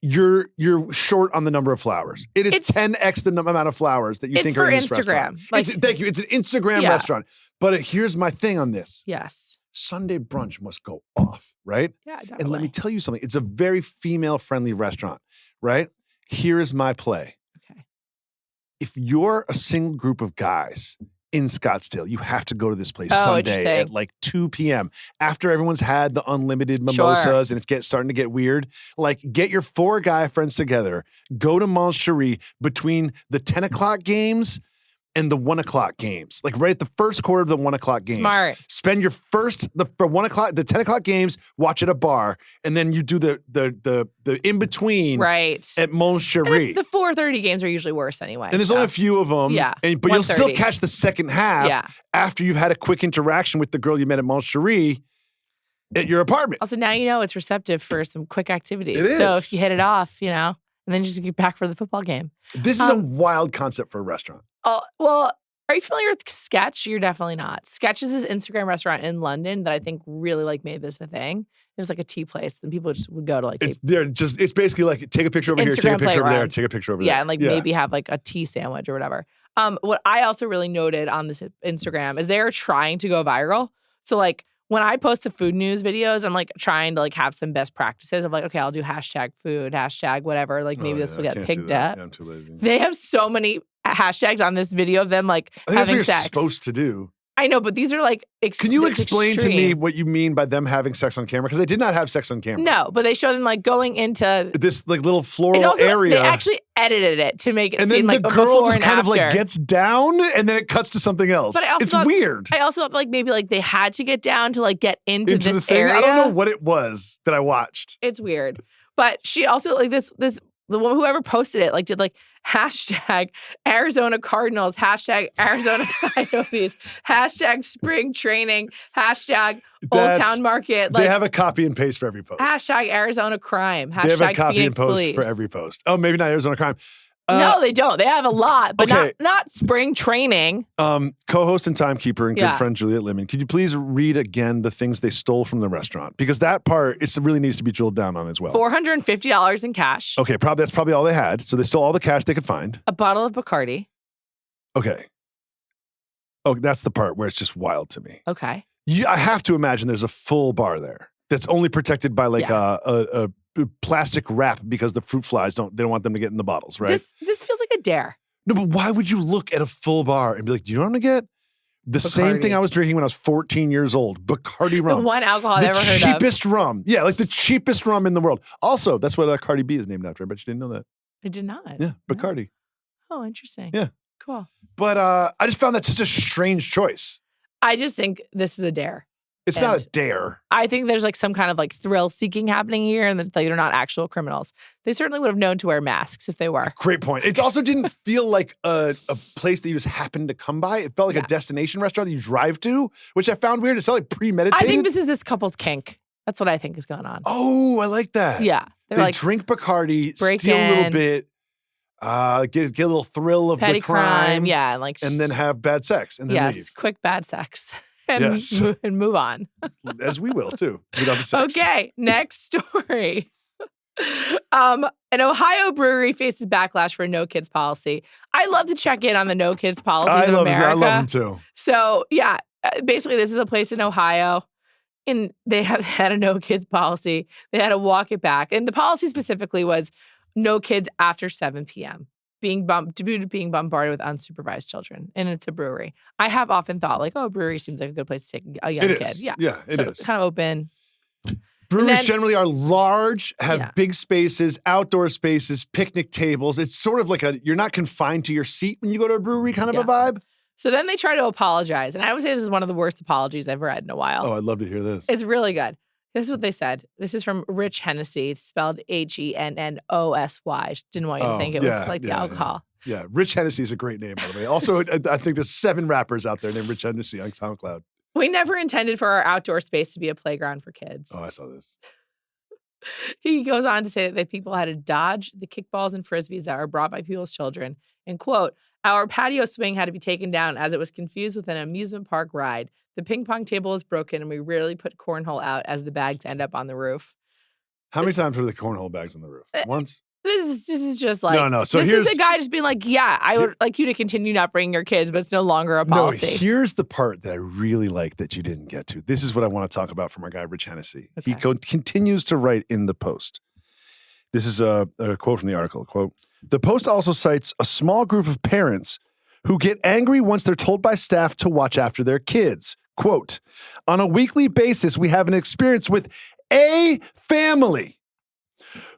Speaker 2: you're short on the number of flowers. It is 10x the amount of flowers that you think are in this restaurant. Thank you. It's an Instagram restaurant. But here's my thing on this.
Speaker 1: Yes.
Speaker 2: Sunday brunch must go off, right?
Speaker 1: Yeah, definitely.
Speaker 2: And let me tell you something. It's a very female-friendly restaurant, right? Here is my play.
Speaker 1: Okay.
Speaker 2: If you're a single group of guys in Scottsdale, you have to go to this place Sunday at like 2 p.m. after everyone's had the unlimited mimosas and it's starting to get weird. Like, get your 4 guy friends together, go to Mon Cherie between the 10 o'clock games and the 1 o'clock games, like right at the first quarter of the 1 o'clock games.
Speaker 1: Smart.
Speaker 2: Spend your for 1 o'clock, the 10 o'clock games, watch at a bar, and then you do the in between at Mon Cherie.
Speaker 1: The 4:30 games are usually worse anyway.
Speaker 2: And there's only a few of them.
Speaker 1: Yeah.
Speaker 2: But you'll still catch the second half after you've had a quick interaction with the girl you met at Mon Cherie at your apartment.
Speaker 1: Also, now you know it's receptive for some quick activities.
Speaker 2: It is.
Speaker 1: So if you hit it off, and then just get back for the football game.
Speaker 2: This is a wild concept for a restaurant.
Speaker 1: Oh, well, are you familiar with Sketch? You're definitely not. Sketch is this Instagram restaurant in London that I think really made this a thing. It was like a tea place, and people just would go to
Speaker 2: it's basically like take a picture over here, take a picture over there, take a picture over there.
Speaker 1: Yeah, and maybe have like a tea sandwich or whatever. What I also really noted on this Instagram is they're trying to go viral. So like when I post the food news videos, I'm like trying to like have some best practices of like, okay, I'll do hashtag food, hashtag whatever. Like maybe this will get picked up.
Speaker 2: Yeah, I'm too lazy.
Speaker 1: They have so many hashtags on this video of them like having
Speaker 2: that's what
Speaker 1: sex.
Speaker 2: You're supposed to do.
Speaker 1: I know, but these are like
Speaker 2: Can you explain to me what you mean by them having sex on camera? Because they did not have sex on camera.
Speaker 1: No, but they show them like going into
Speaker 2: this like little floral area.
Speaker 1: They actually edited it to make it
Speaker 2: and
Speaker 1: seem like
Speaker 2: the
Speaker 1: a
Speaker 2: girl
Speaker 1: before
Speaker 2: just
Speaker 1: and
Speaker 2: kind
Speaker 1: after.
Speaker 2: of like gets down and then it cuts to something else.
Speaker 1: But
Speaker 2: it's weird.
Speaker 1: I also thought like maybe like they had to get down to like get into this area.
Speaker 2: I don't know what it was that I watched.
Speaker 1: It's weird. But she also like this whoever posted it like did like hashtag Arizona Cardinals, hashtag Arizona Coyotes, hashtag spring training, hashtag Old Town Market.
Speaker 2: Like, they have a copy and paste for every post.
Speaker 1: Hashtag Arizona Crime. Hashtag
Speaker 2: they have a copy
Speaker 1: Phoenix
Speaker 2: and post
Speaker 1: Police.
Speaker 2: for every post. Oh, maybe not Arizona Crime.
Speaker 1: No, they don't. They have a lot, but not spring training.
Speaker 2: Co-host and timekeeper and good friend Juliet Litman, could you please read again the things they stole from the restaurant? Because that part really needs to be drilled down on as well.
Speaker 1: $450 in cash.
Speaker 2: Okay, that's probably all they had. So they stole all the cash they could find.
Speaker 1: A bottle of Bacardi.
Speaker 2: Okay. Oh, that's the part where it's just wild to me.
Speaker 1: Okay.
Speaker 2: I have to imagine there's a full bar there that's only protected by like a plastic wrap because the fruit flies they don't want them to get in the bottles, right?
Speaker 1: This feels like a dare.
Speaker 2: No, but why would you look at a full bar and be like, do you know what I'm gonna get? The same thing I was drinking when I was 14 years old. Bacardi rum.
Speaker 1: The one alcohol I've ever heard of.
Speaker 2: The cheapest rum. Yeah, like the cheapest rum in the world. Also, that's what Cardi B is named after. I bet you didn't know that.
Speaker 1: I did not.
Speaker 2: Yeah, Bacardi.
Speaker 1: Oh, interesting.
Speaker 2: Yeah.
Speaker 1: Cool.
Speaker 2: But I just found that such a strange choice.
Speaker 1: I just think this is a dare.
Speaker 2: It's not a dare.
Speaker 1: I think there's like some kind of like thrill seeking happening here and that they're not actual criminals. They certainly would have known to wear masks if they were.
Speaker 2: Great point. It also didn't feel like a place that you just happened to come by. It felt like a destination restaurant that you drive to, which I found weird. It's not like premeditated.
Speaker 1: I think this is this couple's kink. That's what I think is going on.
Speaker 2: Oh, I like that.
Speaker 1: Yeah.
Speaker 2: They like, drink Bacardi, steal a little bit, get a little thrill of
Speaker 1: petty
Speaker 2: the crime.
Speaker 1: Yeah.
Speaker 2: And then have bad sex and then leave.
Speaker 1: Quick bad sex. And move on.
Speaker 2: As we will, too. Without the sex.
Speaker 1: Okay, next story. An Ohio brewery faces backlash for no kids policy. I love to check in on the no kids policies of America.
Speaker 2: I love them, too.
Speaker 1: So, basically, this is a place in Ohio, and they have had a no kids policy. They had to walk it back. And the policy specifically was no kids after 7 p.m. Being bombarded with unsupervised children, and it's a brewery. I have often thought, like, a brewery seems like a good place to take a young kid. Yeah,
Speaker 2: it is
Speaker 1: kind of open.
Speaker 2: Breweries generally are large, have big spaces, outdoor spaces, picnic tables. It's sort of like you're not confined to your seat when you go to a brewery, kind of a vibe.
Speaker 1: So then they try to apologize, and I would say this is one of the worst apologies I've read in a while.
Speaker 2: Oh, I'd love to hear this.
Speaker 1: It's really good. This is what they said. This is from Rich Hennessy. It's spelled Hennosy. Just didn't want you to think it was like the alcohol.
Speaker 2: Yeah, Rich Hennessy is a great name, by the way. Also, I think there's 7 rappers out there named Rich Hennessy on SoundCloud.
Speaker 1: We never intended for our outdoor space to be a playground for kids.
Speaker 2: Oh, I saw this.
Speaker 1: He goes on to say that people had to dodge the kickballs and frisbees that were brought by people's children. And quote, our patio swing had to be taken down as it was confused with an amusement park ride. The ping pong table is broken and we rarely put cornhole out as the bags end up on the roof.
Speaker 2: How many times were the cornhole bags on the roof? Once?
Speaker 1: This is just like
Speaker 2: No. So
Speaker 1: this
Speaker 2: here's
Speaker 1: is the guy just being like, yeah, I would like you to continue not bringing your kids, but it's no longer a policy.
Speaker 2: No, here's the part that I really like that you didn't get to. This is what I want to talk about from our guy, Rich Hennessy.
Speaker 1: Okay.
Speaker 2: He continues to write in the Post. This is a quote from the article. Quote, the Post also cites a small group of parents who get angry once they're told by staff to watch after their kids. Quote, on a weekly basis, we have an experience with a family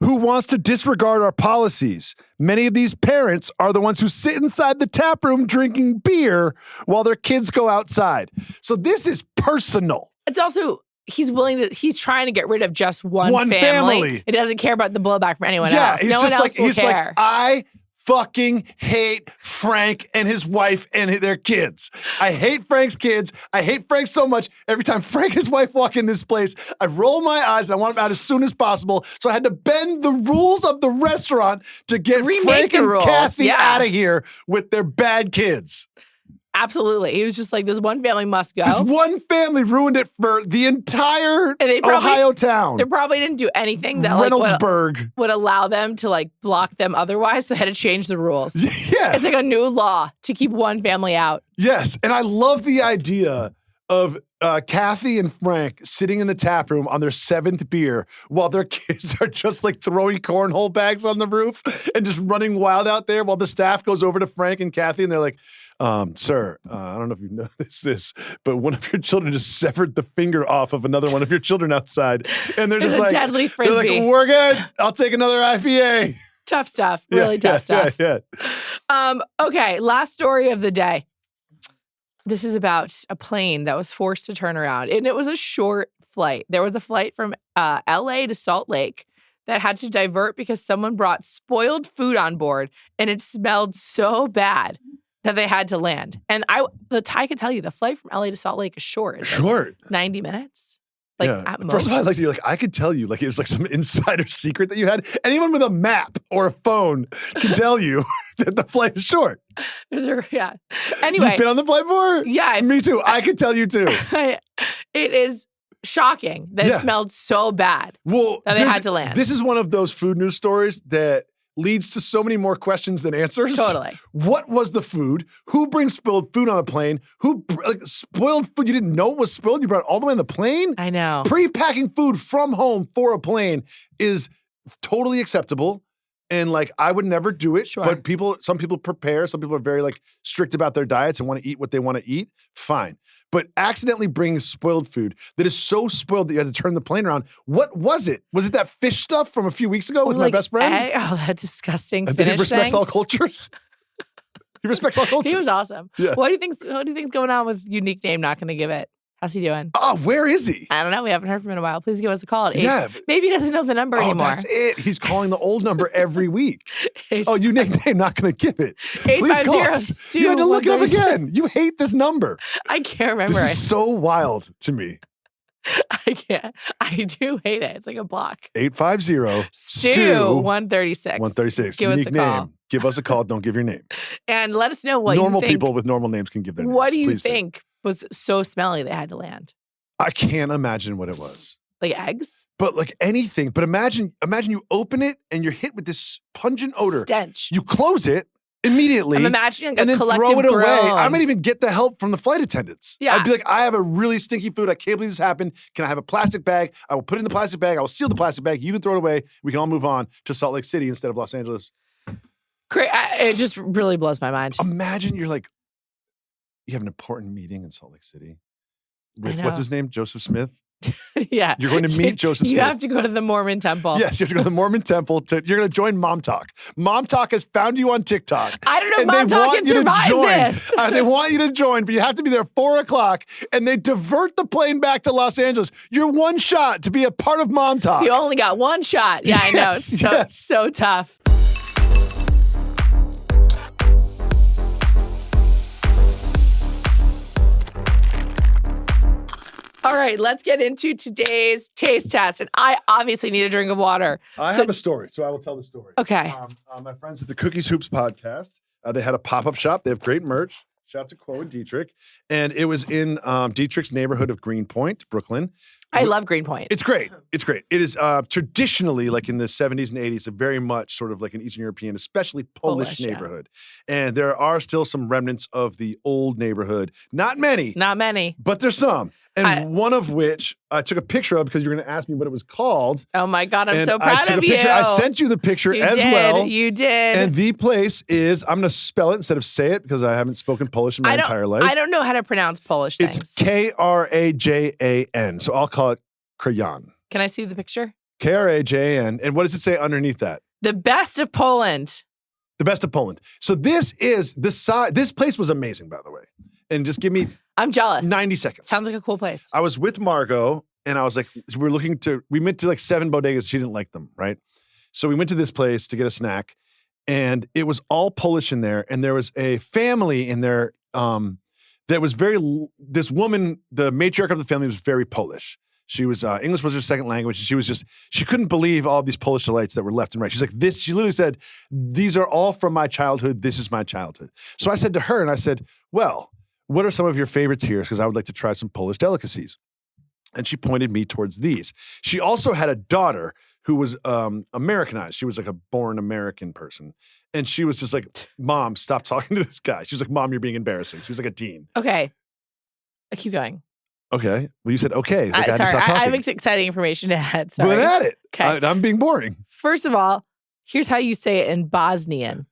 Speaker 2: who wants to disregard our policies. Many of these parents are the ones who sit inside the tap room drinking beer while their kids go outside. So this is personal.
Speaker 1: It's also he's trying to get rid of just one family. He doesn't care about the blowback from anyone else. No one else will care.
Speaker 2: I fucking hate Frank and his wife and their kids. I hate Frank's kids. I hate Frank so much. Every time Frank and his wife walk in this place, I roll my eyes and I want them out as soon as possible. So I had to bend the rules of the restaurant to get Frank and Kathy out of here with their bad kids.
Speaker 1: Absolutely. He was just like, this one family must go.
Speaker 2: This one family ruined it for the entire Ohio town.
Speaker 1: They probably didn't do anything that
Speaker 2: Reynoldsburg
Speaker 1: would allow them to like block them otherwise. So they had to change the rules.
Speaker 2: Yeah.
Speaker 1: It's like a new law to keep one family out.
Speaker 2: Yes. And I love the idea of Kathy and Frank sitting in the tap room on their 7th beer while their kids are just like throwing cornhole bags on the roof and just running wild out there while the staff goes over to Frank and Kathy and they're like, sir, I don't know if you noticed this, but one of your children just severed the finger off of another one of your children outside. And they're just like,
Speaker 1: deadly frisbee.
Speaker 2: They're like, we're good. I'll take another IPA.
Speaker 1: Tough stuff. Really tough stuff.
Speaker 2: Yeah.
Speaker 1: Okay. Last story of the day. This is about a plane that was forced to turn around. And it was a short flight. There was a flight from LA to Salt Lake that had to divert because someone brought spoiled food on board and it smelled so bad that they had to land. And I could tell you the flight from LA to Salt Lake is short. It's
Speaker 2: short.
Speaker 1: Like 90 minutes. Like at most.
Speaker 2: First of all, you're like, I could tell you, like it was like some insider secret that you had. Anyone with a map or a phone can tell you that the flight is short.
Speaker 1: Anyway.
Speaker 2: You've been on the flight before?
Speaker 1: Yeah.
Speaker 2: Me too. I could tell you too.
Speaker 1: It is shocking that it smelled so bad that they had to land.
Speaker 2: This is one of those food news stories that leads to so many more questions than answers.
Speaker 1: Totally.
Speaker 2: What was the food? Who brings spilled food on a plane? Who spoiled food you didn't know was spilled? You brought it all the way on the plane?
Speaker 1: I know.
Speaker 2: Pre-packing food from home for a plane is totally acceptable. And like, I would never do it, but some people prepare. Some people are very like strict about their diets and want to eat what they want to eat. Fine. But accidentally bringing spoiled food that is so spoiled that you had to turn the plane around. What was it? Was it that fish stuff from a few weeks ago with my best friend?
Speaker 1: That disgusting
Speaker 2: Finnish
Speaker 1: thing.
Speaker 2: He respects all cultures. He respects all cultures.
Speaker 1: He was awesome. Yeah. What do you think's going on with Unique Name not going to give it? How's he doing?
Speaker 2: Oh, where is he?
Speaker 1: I don't know. We haven't heard from him in a while. Please give us a call at 8. Maybe he doesn't know the number anymore.
Speaker 2: That's it. He's calling the old number every week. Unique Name not going to give it. Please call us. You had to look it up again. You hate this number.
Speaker 1: I can't remember.
Speaker 2: This is so wild to me.
Speaker 1: I can't. I do hate it. It's like a block.
Speaker 2: 850-STU
Speaker 1: 136.
Speaker 2: 136.
Speaker 1: Give us a call.
Speaker 2: Give us a call. Don't give your name.
Speaker 1: And let us know what
Speaker 2: normal people with normal names can give their names.
Speaker 1: What do you think was so smelly they had to land?
Speaker 2: I can't imagine what it was.
Speaker 1: Like eggs?
Speaker 2: But like anything. But imagine you open it and you're hit with this pungent odor.
Speaker 1: Stench.
Speaker 2: You close it immediately.
Speaker 1: I'm imagining
Speaker 2: and
Speaker 1: a
Speaker 2: then
Speaker 1: collective
Speaker 2: throw it away.
Speaker 1: groan.
Speaker 2: I might even get the help from the flight attendants.
Speaker 1: Yeah.
Speaker 2: I'd be like, I have a really stinky food. I can't believe this happened. Can I have a plastic bag? I will put it in the plastic bag. I will seal the plastic bag. You can throw it away. We can all move on to Salt Lake City instead of Los Angeles.
Speaker 1: It just really blows my mind.
Speaker 2: Imagine you have an important meeting in Salt Lake City with, what's his name? Joseph Smith?
Speaker 1: Yeah.
Speaker 2: You're going to meet Joseph Smith.
Speaker 1: You have to go to the Mormon temple.
Speaker 2: Yes, you have to go to the Mormon temple. You're going to join Mom Talk. Mom Talk has found you on TikTok.
Speaker 1: I don't know if Mom Talk can survive this.
Speaker 2: They want you to join, but you have to be there 4:00, and they divert the plane back to Los Angeles. You're one shot to be a part of Mom Talk.
Speaker 1: You only got one shot. Yeah, I know. It's so tough. All right, let's get into today's taste test. And I obviously need a drink of water.
Speaker 2: I have a story, so I will tell the story.
Speaker 1: Okay.
Speaker 2: My friends at the Cookies Hoops podcast, they had a pop-up shop. They have great merch. Shout out to Quo and Dietrich. And it was in Dietrich's neighborhood of Greenpoint, Brooklyn.
Speaker 1: I love Greenpoint.
Speaker 2: It's great. It's great. It is traditionally, like in the 70s and 80s, a very much sort of like an Eastern European, especially Polish neighborhood. Yeah. And there are still some remnants of the old neighborhood. Not many.
Speaker 1: Not many.
Speaker 2: But there's some. And one of which I took a picture of because you were going to ask me what it was called.
Speaker 1: Oh my God, I'm so proud of you.
Speaker 2: I sent you the picture
Speaker 1: you
Speaker 2: as
Speaker 1: did.
Speaker 2: well.
Speaker 1: You did.
Speaker 2: And the place is, I'm going to spell it instead of say it because I haven't spoken Polish in my entire life.
Speaker 1: I don't know how to pronounce Polish things.
Speaker 2: It's Krajan. So I'll call it Krajan.
Speaker 1: Can I see the picture?
Speaker 2: Krajan. And what does it say underneath that?
Speaker 1: The best of Poland.
Speaker 2: The best of Poland. So this is the size. This place was amazing, by the way. And just give me
Speaker 1: I'm jealous.
Speaker 2: 90 seconds.
Speaker 1: Sounds like a cool place.
Speaker 2: I was with Margot and I was like, we went to like 7 bodegas. She didn't like them, right? So we went to this place to get a snack and it was all Polish in there. And there was a family in there that was this woman, the matriarch of the family was very Polish. She was, English was her second language. And she couldn't believe all these Polish delights that were left and right. She's like, she literally said, these are all from my childhood. This is my childhood. So I said to her and I said, well, what are some of your favorites here? Because I would like to try some Polish delicacies. And she pointed me towards these. She also had a daughter who was Americanized. She was like a born American person. And she was just like, Mom, stop talking to this guy. She was like, Mom, you're being embarrassing. She was like a teen.
Speaker 1: Okay. Keep going.
Speaker 2: Okay. Well, you said, okay. Like,
Speaker 1: sorry, I have exciting information to add. Sorry.
Speaker 2: But at it.
Speaker 1: Okay.
Speaker 2: I'm being boring.
Speaker 1: First of all, here's how you say it in Bosnian.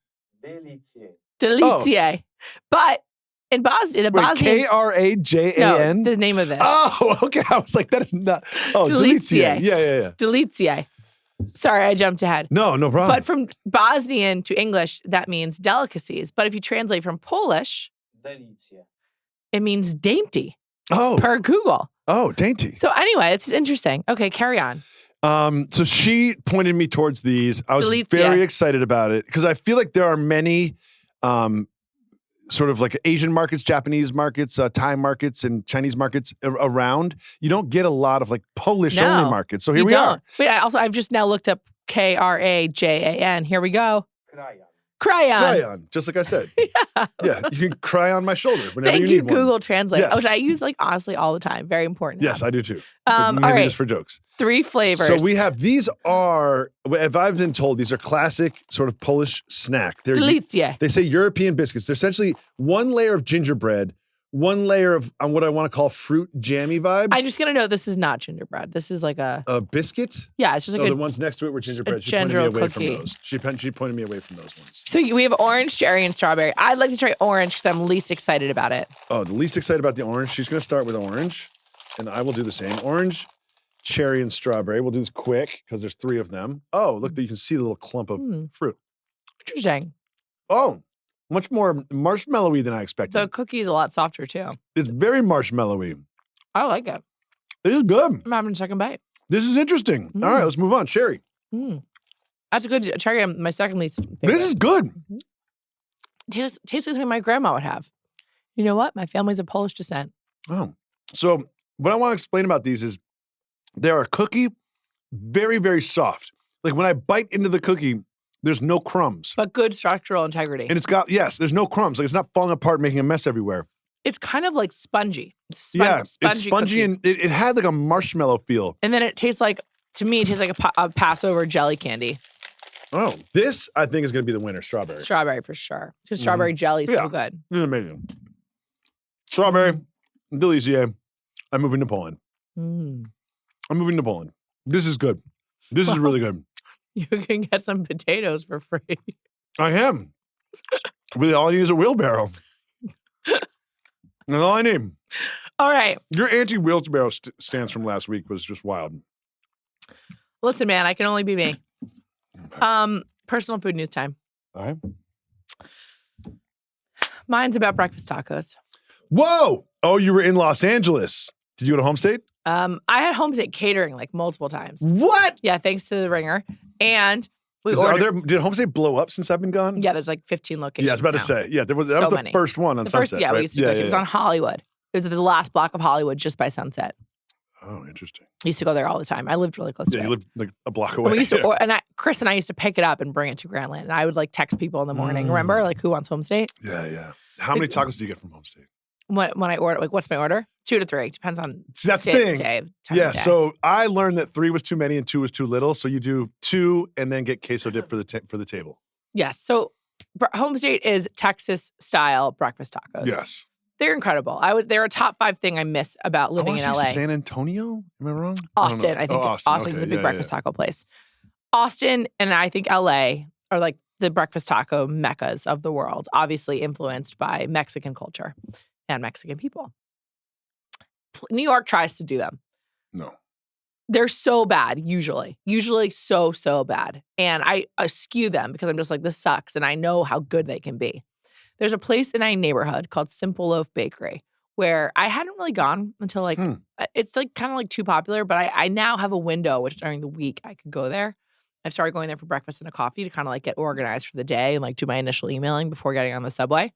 Speaker 3: Delicje.
Speaker 1: Delicje. Oh. But in Bosnia, the Bosnian...
Speaker 2: Krajan?
Speaker 1: No, the name of this.
Speaker 2: Oh, okay. I was like, that is not... Oh,
Speaker 1: Delicje.
Speaker 2: Yeah.
Speaker 1: Delicje. Sorry, I jumped ahead.
Speaker 2: No problem.
Speaker 1: But from Bosnian to English, that means delicacies. But if you translate from Polish...
Speaker 3: Delicje.
Speaker 1: It means dainty.
Speaker 2: Oh.
Speaker 1: Per Google.
Speaker 2: Oh, dainty.
Speaker 1: So anyway, it's interesting. Okay, carry on.
Speaker 2: So she pointed me towards these. I was very excited about it because I feel like there are many... sort of like Asian markets, Japanese markets, Thai markets, and Chinese markets around. You don't get a lot of like Polish-only markets. So here we are.
Speaker 1: Wait, I've just now looked up Krajan. Here we go.
Speaker 3: Krajan.
Speaker 2: Krajan, just like I said. Yeah, you can cry on my shoulder whenever you need one.
Speaker 1: Thank you, Google Translate,
Speaker 2: yes.
Speaker 1: which I use like honestly all the time. Very important.
Speaker 2: Yes, I do too.
Speaker 1: All right.
Speaker 2: Just for jokes.
Speaker 1: 3 flavors.
Speaker 2: So we have, these are, if I've been told, these are classic sort of Polish snack.
Speaker 1: Delicje.
Speaker 2: They say European biscuits. They're essentially one layer of gingerbread, one layer of what I want to call fruit jammy vibes.
Speaker 1: I'm just going to know this is not gingerbread. This is like a
Speaker 2: biscuit?
Speaker 1: Yeah, it's just like
Speaker 2: the ones next to it were gingerbread. She pointed me away from those. She pointed me away from those ones.
Speaker 1: So we have orange, cherry, and strawberry. I'd like to try orange because I'm least excited about it.
Speaker 2: Oh, the least excited about the orange. She's going to start with orange, and I will do the same. Orange, cherry, and strawberry. We'll do this quick because there's 3 of them. Oh, look, you can see the little clump of fruit.
Speaker 1: Interesting.
Speaker 2: Oh, much more marshmallowy than I expected.
Speaker 1: The cookie is a lot softer too.
Speaker 2: It's very marshmallowy.
Speaker 1: I like it.
Speaker 2: It is good.
Speaker 1: I'm having a second bite.
Speaker 2: This is interesting. All right, let's move on. Cherry.
Speaker 1: That's a good cherry. My second least favorite.
Speaker 2: This is good.
Speaker 1: Tastes like something my grandma would have. You know what? My family's of Polish descent.
Speaker 2: Oh. So what I want to explain about these is they are a cookie, very, very soft. Like when I bite into the cookie, there's no crumbs.
Speaker 1: But good structural integrity.
Speaker 2: And it's got, there's no crumbs. Like it's not falling apart, making a mess everywhere.
Speaker 1: It's kind of like spongy.
Speaker 2: It's spongy
Speaker 1: cookie.
Speaker 2: And it had like a marshmallow feel.
Speaker 1: And then it tastes like, to me, it tastes like a Passover jelly candy.
Speaker 2: Oh, this I think is going to be the winner, strawberry.
Speaker 1: Strawberry for sure. Because strawberry jelly is so good.
Speaker 2: This is amazing. Strawberry, Delicje. I'm moving to Poland. I'm moving to Poland. This is good. This is really good.
Speaker 1: You can get some potatoes for free.
Speaker 2: I am. Really, all I need is a wheelbarrow. That's all I need.
Speaker 1: All right.
Speaker 2: Your anti-wheelbarrow stance from last week was just wild.
Speaker 1: Listen, man, I can only be me. Personal food news time.
Speaker 2: All right.
Speaker 1: Mine's about breakfast tacos.
Speaker 2: Whoa! Oh, you were in Los Angeles. Did you go to Homestay?
Speaker 1: I had Homestay catering like multiple times.
Speaker 2: What?
Speaker 1: Yeah, thanks to the Ringer. And we ordered.
Speaker 2: Did Homestay blow up since I've been gone?
Speaker 1: Yeah, there's like 15 locations.
Speaker 2: Yeah, I was about to say. Yeah, that was the first one on Sunset.
Speaker 1: Yeah,
Speaker 2: right?
Speaker 1: we used to go to. It was on Hollywood. It was the last block of Hollywood just by Sunset.
Speaker 2: Oh, interesting.
Speaker 1: I used to go there all the time. I lived really close to it.
Speaker 2: Yeah, you lived like a block away.
Speaker 1: And we used to, Chris and I used to pick it up and bring it to Grandland. And I would like text people in the morning. Remember, like, who wants Homestay?
Speaker 2: Yeah. How many tacos do you get from Homestay?
Speaker 1: When I order, like, what's my order? 2 to 3. Depends on
Speaker 2: See, that's the
Speaker 1: day,
Speaker 2: thing.
Speaker 1: time
Speaker 2: Yeah,
Speaker 1: of day.
Speaker 2: so I learned that 3 was too many and 2 was too little. So you do 2 and then get queso dip for the table.
Speaker 1: Yes. So home state is Texas style breakfast tacos.
Speaker 2: Yes.
Speaker 1: They're incredible. They're a top 5 thing I miss about living in
Speaker 2: I wanna
Speaker 1: LA.
Speaker 2: say San Antonio? Am I wrong?
Speaker 1: Austin. I think
Speaker 2: Austin.
Speaker 1: Austin's
Speaker 2: Okay,
Speaker 1: a big
Speaker 2: yeah,
Speaker 1: breakfast
Speaker 2: yeah.
Speaker 1: taco place. Austin and I think LA are like the breakfast taco meccas of the world, obviously influenced by Mexican culture and Mexican people. New York tries to do them.
Speaker 2: No.
Speaker 1: They're so bad, usually so bad. And I eschew them because I'm just like, this sucks. And I know how good they can be. There's a place in my neighborhood called Simple Loaf Bakery where I hadn't really gone until like, it's like kind of like too popular, but I now have a window, which during the week I could go there. I've started going there for breakfast and a coffee to kind of like get organized for the day and like do my initial emailing before getting on the subway.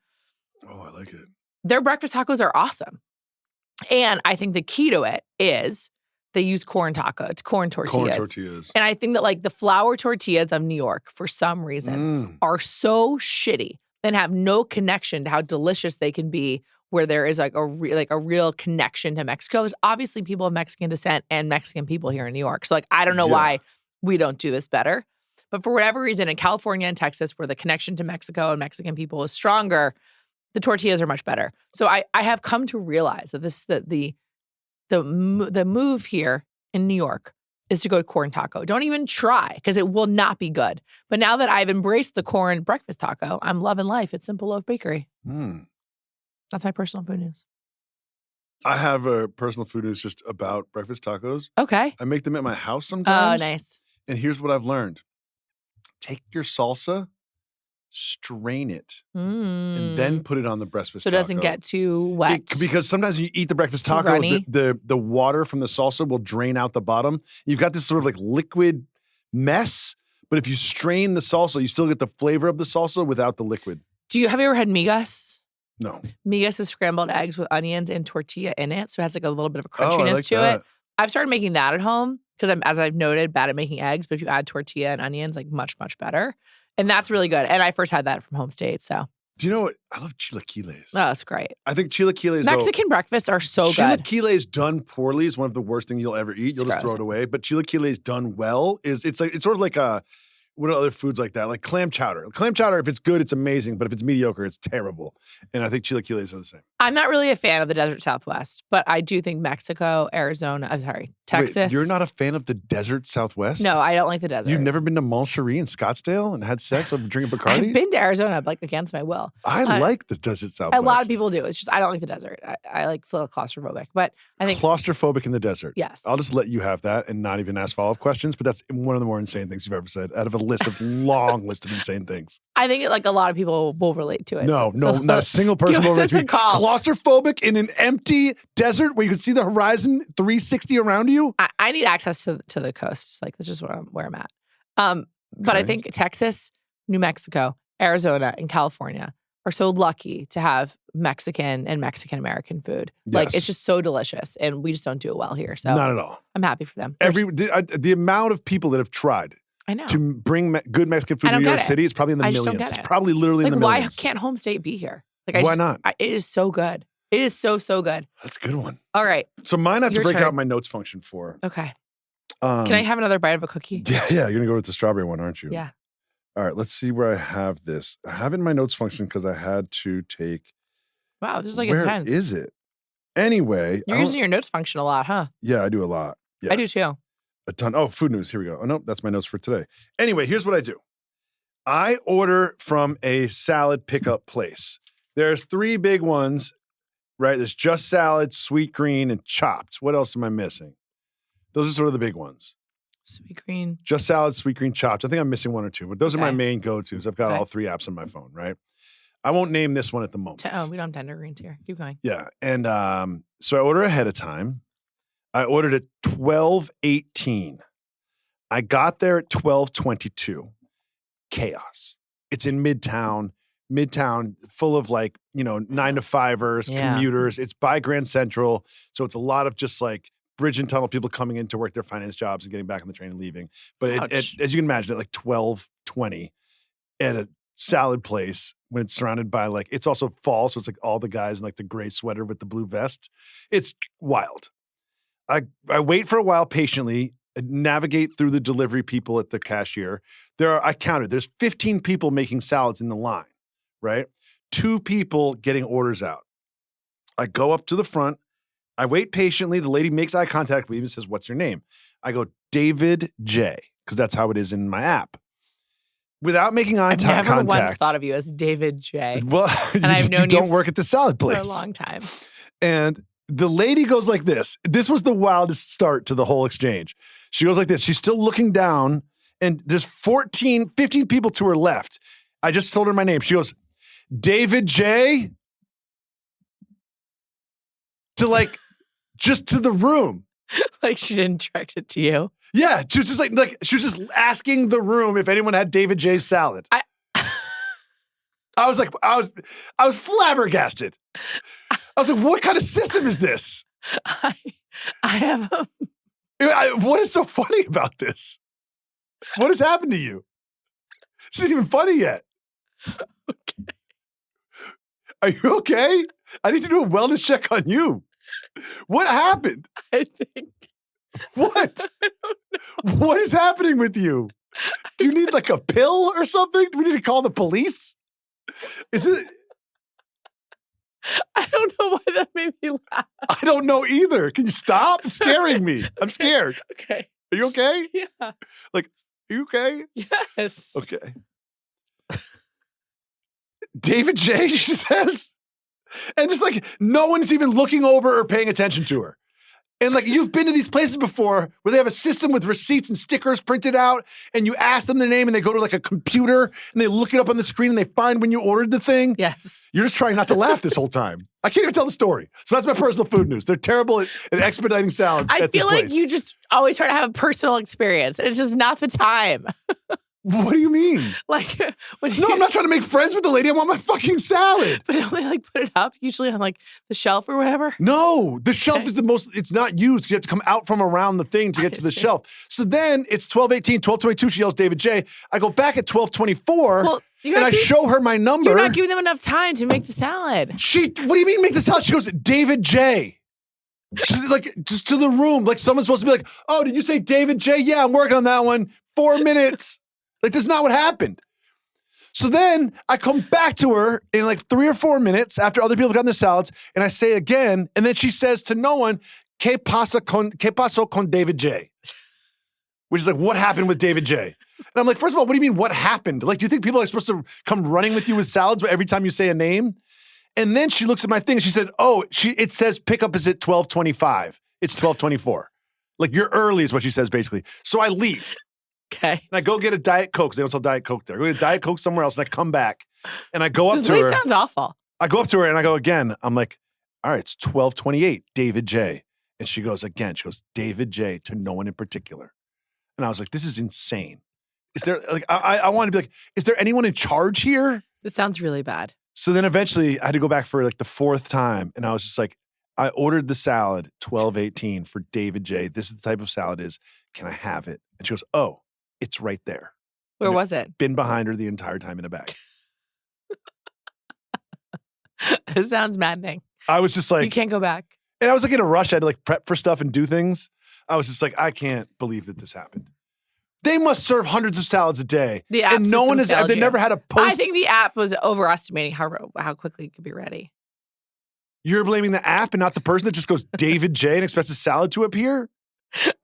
Speaker 2: Oh, I like it.
Speaker 1: Their breakfast tacos are awesome. And I think the key to it is they use corn tortillas.
Speaker 2: Corn tortillas.
Speaker 1: And I think that like the flour tortillas of New York, for some reason, are so shitty and have no connection to how delicious they can be where there is like a real connection to Mexico. There's obviously people of Mexican descent and Mexican people here in New York. So like, I don't know why we don't do this better. But for whatever reason, in California and Texas, where the connection to Mexico and Mexican people is stronger, the tortillas are much better. So I have come to realize that the move here in New York is to go to corn taco. Don't even try because it will not be good. But now that I've embraced the corn breakfast taco, I'm loving life at Simple Loaf Bakery. That's my personal food news.
Speaker 2: I have a personal food news just about breakfast tacos.
Speaker 1: Okay.
Speaker 2: I make them at my house sometimes.
Speaker 1: Oh, nice.
Speaker 2: And here's what I've learned. Take your salsa, strain it, and then put it on the breakfast taco.
Speaker 1: So it doesn't get too wet.
Speaker 2: Because sometimes when you eat the breakfast taco,
Speaker 1: runny.
Speaker 2: the water from the salsa will drain out the bottom. You've got this sort of like liquid mess, but if you strain the salsa, you still get the flavor of the salsa without the liquid.
Speaker 1: Have you ever had migas?
Speaker 2: No.
Speaker 1: Migas is scrambled eggs with onions and tortilla in it. So it has like a little bit of a crunchiness to
Speaker 2: that.
Speaker 1: it. I've started making that at home because as I've noted, bad at making eggs. But if you add tortilla and onions, like much, much better. And that's really good. And I first had that from home state. So
Speaker 2: do you know what? I love chilaquiles.
Speaker 1: Oh, it's great.
Speaker 2: I think chilaquiles,
Speaker 1: Mexican breakfasts are so good.
Speaker 2: Chilaquiles done poorly is one of the worst things you'll ever eat. You'll just throw it away. But chilaquiles done well it's sort of like what are other foods like that? Like clam chowder. Clam chowder, if it's good, it's amazing. But if it's mediocre, it's terrible. And I think chilaquiles are the same.
Speaker 1: I'm not really a fan of the desert Southwest, but I do think Mexico, Texas.
Speaker 2: Wait, you're not a fan of the desert Southwest?
Speaker 1: No, I don't like the desert.
Speaker 2: You've never been to Mont Cherie in Scottsdale and had sex over drinking Bacardi?
Speaker 1: I've been to Arizona, like against my will.
Speaker 2: I like the desert Southwest.
Speaker 1: A lot of people do. It's just I don't like the desert. I like feel claustrophobic, but I think
Speaker 2: claustrophobic in the desert.
Speaker 1: Yes.
Speaker 2: I'll just let you have that and not even ask follow-up questions. But that's one of the more insane things you've ever said out of a list of long list of insane things.
Speaker 1: I think like a lot of people will relate to it.
Speaker 2: No, not a single person will relate to it. Claustrophobic in an empty desert where you can see the horizon 360 around you.
Speaker 1: I need access to the coast. Like that's just where I'm at. But I think Texas, New Mexico, Arizona, and California are so lucky to have Mexican and Mexican American food.
Speaker 2: Yes.
Speaker 1: Like it's just so delicious, and we just don't do it well here. So
Speaker 2: not at all.
Speaker 1: I'm happy for them.
Speaker 2: The amount of people that have tried.
Speaker 1: I know.
Speaker 2: To bring good Mexican food to New York City, it's probably in the millions.
Speaker 1: Just don't get it.
Speaker 2: It's probably literally in the millions.
Speaker 1: Why can't home state be here? Like,
Speaker 2: why not?
Speaker 1: It is so good. It is so good.
Speaker 2: That's a good one.
Speaker 1: All right.
Speaker 2: So mine I have to break out my notes function for.
Speaker 1: Okay. Can I have another bite of a cookie?
Speaker 2: Yeah. You're going to go with the strawberry one, aren't you?
Speaker 1: Yeah.
Speaker 2: All right. Let's see where I have this. I have it in my notes function because I had to take.
Speaker 1: Wow. This is like
Speaker 2: Where
Speaker 1: intense.
Speaker 2: is it? Anyway.
Speaker 1: You're using your notes function a lot, huh?
Speaker 2: Yeah, I do a lot. Yes.
Speaker 1: I do too.
Speaker 2: A ton. Oh, food news. Here we go. Oh, no, that's my notes for today. Anyway, here's what I do. I order from a salad pickup place. There's 3 big ones, right? There's just salad, sweet green, and chopped. What else am I missing? Those are sort of the big ones.
Speaker 1: Sweet green.
Speaker 2: Just salad, sweet green, chopped. I think I'm missing 1 or 2, but those are my main go-tos. I've got all 3 apps on my phone, right? I won't name this one at the moment.
Speaker 1: We don't have tender greens here. Keep going.
Speaker 2: Yeah. And so I order ahead of time. I ordered at 12:18. I got there at 12:22. Chaos. It's in Midtown full of 9-to-5ers, commuters. It's by Grand Central. So it's a lot of just like bridge and tunnel people coming in to work their finance jobs and getting back on the train and leaving. But as you can imagine, at 12:20 at a salad place when it's surrounded by like, it's also fall. So it's like all the guys in like the gray sweater with the blue vest. It's wild. I wait for a while patiently, navigate through the delivery people at the cashier. I counted, there's 15 people making salads in the line, right? 2 people getting orders out. I go up to the front. I wait patiently. The lady makes eye contact with me and says, "What's your name?" I go, "David J," because that's how it is in my app. Without making eye contact.
Speaker 1: I've never once thought of you as David J.
Speaker 2: Well,
Speaker 1: and I've known
Speaker 2: you don't work at the salad place
Speaker 1: for a long time.
Speaker 2: And the lady goes like this. This was the wildest start to the whole exchange. She goes like this. She's still looking down, and there's 15 people to her left. I just told her my name. She goes, "David J," to like, just to the room.
Speaker 1: Like she didn't direct it to you.
Speaker 2: Yeah, she was just like she was just asking the room if anyone had David J's salad. I was like, I was flabbergasted. I was like, what kind of system is this?
Speaker 1: I have
Speaker 2: what is so funny about this? What has happened to you? This isn't even funny yet.
Speaker 1: Okay.
Speaker 2: Are you okay? I need to do a wellness check on you. What happened?
Speaker 1: I think.
Speaker 2: What? What is happening with you? Do you need like a pill or something? Do we need to call the police? Is it?
Speaker 1: I don't know why that made me laugh.
Speaker 2: I don't know either. Can you stop scaring me? I'm scared.
Speaker 1: Okay.
Speaker 2: Are you okay?
Speaker 1: Yeah.
Speaker 2: Like, are you okay?
Speaker 1: Yes.
Speaker 2: Okay. David J, she says. And it's like no one's even looking over or paying attention to her. And like you've been to these places before where they have a system with receipts and stickers printed out and you ask them the name and they go to like a computer and they look it up on the screen and they find when you ordered the thing.
Speaker 1: Yes.
Speaker 2: You're just trying not to laugh this whole time. I can't even tell the story. So that's my personal food news. They're terrible at expediting salads.
Speaker 1: I feel like
Speaker 2: place.
Speaker 1: you just always try to have a personal experience. It's just not the time.
Speaker 2: What do you mean?
Speaker 1: Like when
Speaker 2: No, I'm not trying to make friends with the lady. I want my fucking salad.
Speaker 1: But only like put it up usually on like the shelf or whatever.
Speaker 2: No, the shelf is the most, it's not used. You have to come out from around the thing to get to the shelf. So then it's 12:18, 12:22. She yells David J. I go back at 12:24
Speaker 1: Well,
Speaker 2: and I show her my number.
Speaker 1: You're not giving them enough time to make the salad.
Speaker 2: What do you mean make the salad? She goes, David J. Just to the room. Like someone's supposed to be like, "Oh, did you say David J? Yeah, I'm working on that one. 4 minutes." Like, that's not what happened. So then I come back to her in like 3 or 4 minutes after other people have gotten their salads, and I say again, and then she says to no one, ¿Qué pasó con David J? Which is like, what happened with David J? And I'm like, first of all, what do you mean, what happened? Like, do you think people are supposed to come running with you with salads every time you say a name? And then she looks at my thing and she said, it says pickup is at 12:25. It's 12:24. Like, you're early is what she says, basically. So I leave.
Speaker 1: Okay.
Speaker 2: And I go get a Diet Coke because they don't sell Diet Coke there. I go get a Diet Coke somewhere else and I come back and I go up
Speaker 1: this
Speaker 2: to
Speaker 1: really
Speaker 2: her.
Speaker 1: Sounds awful.
Speaker 2: I go up to her and I go again. I'm like, all right, it's 12:28, David J. And she goes again. She goes, David J. to no one in particular. And I was like, this is insane. Is there like, I want to be like, is there anyone in charge here?
Speaker 1: This sounds really bad.
Speaker 2: So then eventually I had to go back for like the 4th time. And I was just like, I ordered the salad 12:18 for David J. This is the type of salad it is. Can I have it? And she goes, oh, it's right there.
Speaker 1: Where was it?
Speaker 2: Been behind her the entire time in a bag.
Speaker 1: It sounds maddening.
Speaker 2: I was just like,
Speaker 1: you can't go back.
Speaker 2: And I was like in a rush. I had to like prep for stuff and do things. I was just like, I can't believe that this happened. They must serve hundreds of salads a day.
Speaker 1: The app
Speaker 2: and no one has, they never had a post.
Speaker 1: I think the app was overestimating how quickly it could be ready.
Speaker 2: You're blaming the app and not the person that just goes David J and expects a salad to appear?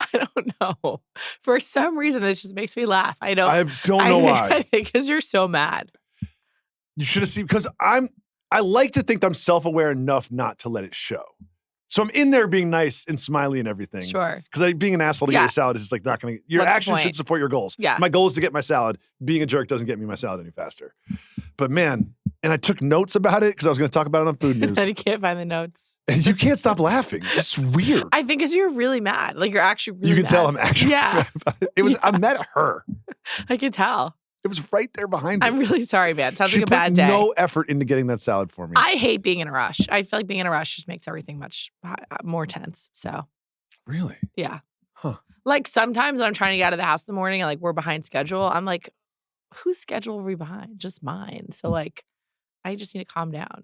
Speaker 1: I don't know. For some reason, this just makes me laugh. I don't
Speaker 2: know why.
Speaker 1: I think because you're so mad.
Speaker 2: You should have seen, because I like to think I'm self-aware enough not to let it show. So I'm in there being nice and smiley and everything.
Speaker 1: Sure.
Speaker 2: Because being an asshole to get your salad is just like not going to, your actions should support your goals.
Speaker 1: Yeah.
Speaker 2: My goal is to get my salad. Being a jerk doesn't get me my salad any faster. But man, and I took notes about it because I was going to talk about it on Food News.
Speaker 1: And you can't find the notes.
Speaker 2: And you can't stop laughing. It's weird.
Speaker 1: I think because you're really mad. Like you're actually really
Speaker 2: You can
Speaker 1: mad.
Speaker 2: tell I'm actually
Speaker 1: Yeah.
Speaker 2: mad about it. It was, I'm mad at her.
Speaker 1: I can tell.
Speaker 2: It was right there behind me.
Speaker 1: I'm really sorry, man. Sounds
Speaker 2: She
Speaker 1: like a bad day.
Speaker 2: put no effort into getting that salad for me.
Speaker 1: I hate being in a rush. I feel like being in a rush just makes everything much more tense. So,
Speaker 2: really?
Speaker 1: Yeah.
Speaker 2: Huh.
Speaker 1: Like sometimes when I'm trying to get out of the house in the morning and like we're behind schedule, I'm like, whose schedule are we behind? Just mine. So like, I just need to calm down.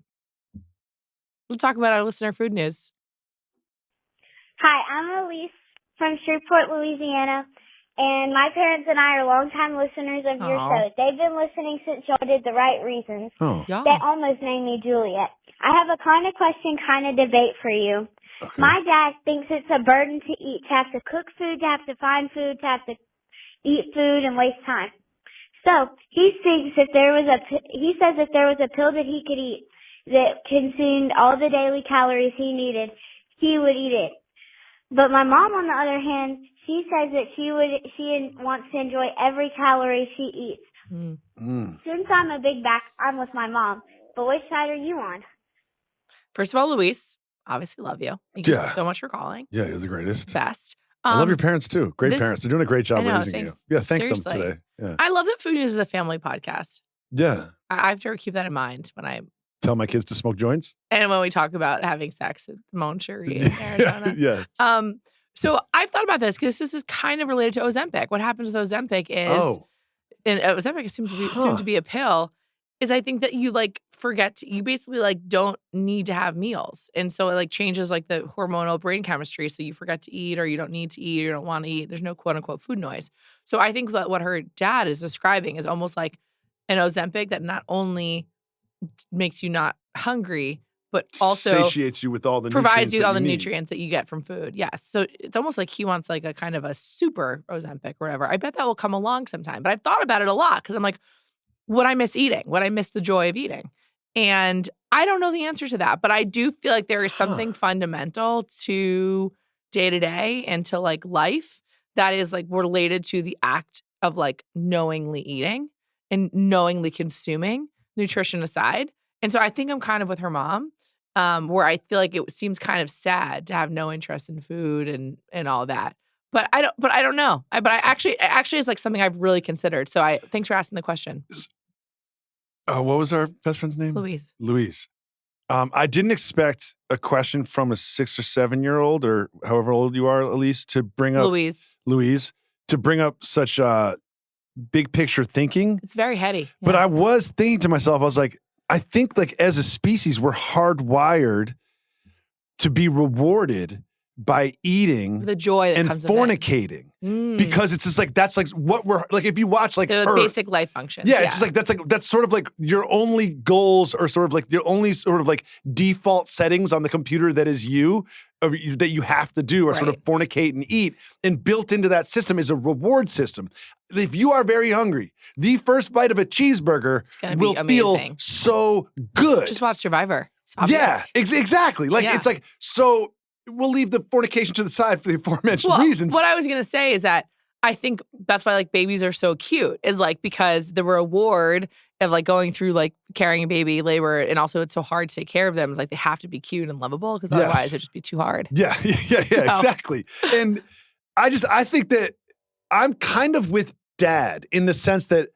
Speaker 1: Let's talk about our listener food news.
Speaker 4: Hi, I'm Elise from Shreveport, Louisiana, and my parents and I are longtime listeners of your
Speaker 1: Aw.
Speaker 4: show. They've been listening since y'all did The Right Reasons.
Speaker 2: Oh.
Speaker 1: Yeah.
Speaker 4: They almost named me Juliet. I have a kind of question, kind of debate for you.
Speaker 2: Okay.
Speaker 4: My dad thinks it's a burden to eat, to have to cook food, to have to find food, to have to eat food and waste time. So he thinks if he says if there was a pill that he could eat that consumed all the daily calories he needed, he would eat it. But my mom, on the other hand, she says that she wants to enjoy every calorie she eats. Since I'm a big back, I'm with my mom. But which side are you on?
Speaker 1: First of all, Luis, obviously love you. Thank you
Speaker 2: Yeah.
Speaker 1: so much for calling.
Speaker 2: Yeah, you're the greatest.
Speaker 1: Best.
Speaker 2: I love your parents too. Great
Speaker 1: this-
Speaker 2: parents. They're doing a great job
Speaker 1: I know,
Speaker 2: raising
Speaker 1: thanks.
Speaker 2: you. Yeah, thank
Speaker 1: Seriously.
Speaker 2: them today. Yeah.
Speaker 1: I love that Food News is a family podcast.
Speaker 2: Yeah.
Speaker 1: I have to keep that in mind when
Speaker 2: Tell my kids to smoke joints.
Speaker 1: when we talk about having sex at Moncherie in Arizona.
Speaker 2: Yeah.
Speaker 1: So I've thought about this because this is kind of related to Ozempic. What happens with Ozempic is, and Ozempic is soon to be a pill, is I think that you like forget you basically like don't need to have meals. And so it like changes like the hormonal brain chemistry. So you forget to eat or you don't need to eat or you don't want to eat. There's no quote unquote food noise. So I think that what her dad is describing is almost like an Ozempic that not only makes you not hungry, but also
Speaker 2: satiates you with all the
Speaker 1: provides you all the
Speaker 2: need.
Speaker 1: nutrients that you get from food. Yes. So it's almost like he wants like a kind of a super Ozempic or whatever. I bet that will come along sometime. But I've thought about it a lot because I'm like, would I miss eating? Would I miss the joy of eating? And I don't know the answer to that. But I do feel like there is something fundamental to day to day and to like life that is like related to the act of like knowingly eating and knowingly consuming, nutrition aside. And so I think I'm kind of with her mom. Where I feel like it seems kind of sad to have no interest in food and all that. But I don't know. But I actually is like something I've really considered. So thanks for asking the question.
Speaker 2: What was our best friend's name?
Speaker 1: Louise.
Speaker 2: I didn't expect a question from a 6 or 7 year old or however old you are, Elise, to bring up Louise to bring up such big picture thinking.
Speaker 1: It's very heady. Yeah.
Speaker 2: But I was thinking to myself, I was like, I think like as a species, we're hardwired to be rewarded by eating
Speaker 1: the joy that
Speaker 2: and
Speaker 1: comes
Speaker 2: fornicating because it's just like that's like what we're like if you watch like
Speaker 1: the
Speaker 2: Earth,
Speaker 1: basic life functions.
Speaker 2: yeah, it's just like that's sort of like your only goals or sort of like your only sort of like default settings on the computer that is that you have to do or sort of fornicate and eat, and built into that system is a reward system. If you are very hungry, the first bite of a cheeseburger will feel so good.
Speaker 1: Just watch Survivor.
Speaker 2: Yeah, exactly. Like it's like so. We'll leave the fornication to the side for the aforementioned reasons.
Speaker 1: What I was going to say is that I think that's why like babies are so cute is like because the reward of like going through like carrying a baby, labor, and also it's so hard to take care of them. It's like they have to be cute and lovable because otherwise it'd just be too hard.
Speaker 2: Yeah, exactly. And I think that I'm kind of with Dad in the sense that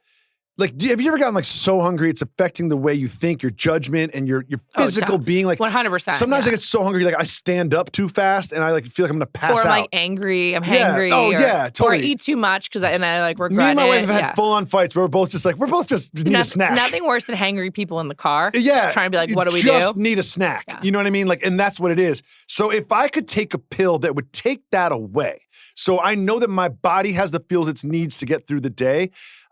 Speaker 2: like, have you ever gotten like so hungry it's affecting the way you think, your judgment, and your physical being? Like
Speaker 1: 100%.
Speaker 2: Sometimes I get so hungry, like I stand up too fast, and I like feel like I'm gonna pass out.
Speaker 1: Or I'm like angry, I'm hangry.
Speaker 2: Totally.
Speaker 1: Or I eat too much because I like regret it.
Speaker 2: Me and my wife have had full on fights where we're both just need a snack.
Speaker 1: Nothing worse than hangry people in the car.
Speaker 2: Yeah,
Speaker 1: just trying to be like, what do we do?
Speaker 2: Just need a snack. Yeah. You know what I mean? Like, and that's what it is. So if I could take a pill that would take that away, so I know that my body has the fuels it needs to get through the day.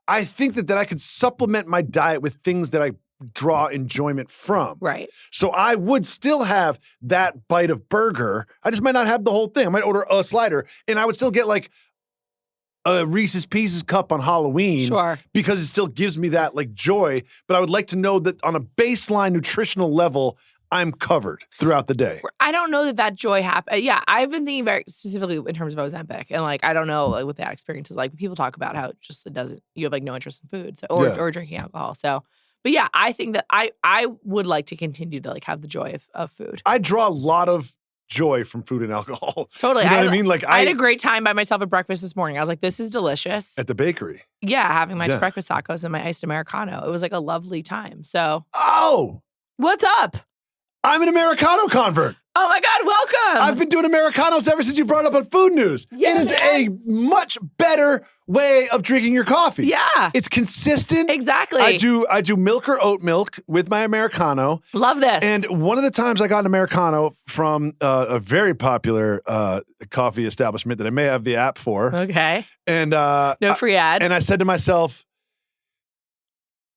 Speaker 2: I think that I could supplement my diet with things that I draw enjoyment from.
Speaker 1: Right.
Speaker 2: So I would still have that bite of burger. I just might not have the whole thing. I might order a slider, and I would still get like a Reese's Pieces cup on Halloween.
Speaker 1: Sure.
Speaker 2: Because it still gives me that like joy. But I would like to know that on a baseline nutritional level, I'm covered throughout the day.
Speaker 1: I don't know that joy happens. Yeah, I've been thinking very specifically in terms of Ozempic, and like I don't know like what that experience is like. People talk about how it doesn't. You have like no interest in food, so or drinking alcohol. So, but yeah, I think that I would like to continue to like have the joy of food.
Speaker 2: I draw a lot of joy from food and alcohol.
Speaker 1: Totally.
Speaker 2: You know what I mean? Like
Speaker 1: I had a great time by myself at breakfast this morning. I was like, this is delicious.
Speaker 2: At the bakery.
Speaker 1: Yeah, having my breakfast tacos and my iced Americano. It was like a lovely time. So.
Speaker 2: Oh.
Speaker 1: What's up?
Speaker 2: I'm an Americano convert.
Speaker 1: Oh my God, welcome.
Speaker 2: I've been doing Americanos ever since you brought it up on Food News.
Speaker 1: Yeah,
Speaker 2: it is a much better way of drinking your coffee.
Speaker 1: Yeah.
Speaker 2: It's consistent.
Speaker 1: Exactly.
Speaker 2: I do milk or oat milk with my Americano.
Speaker 1: Love this.
Speaker 2: And one of the times I got an Americano from a very popular coffee establishment that I may have the app for.
Speaker 1: Okay.
Speaker 2: And
Speaker 1: No free ads.
Speaker 2: And I said to myself,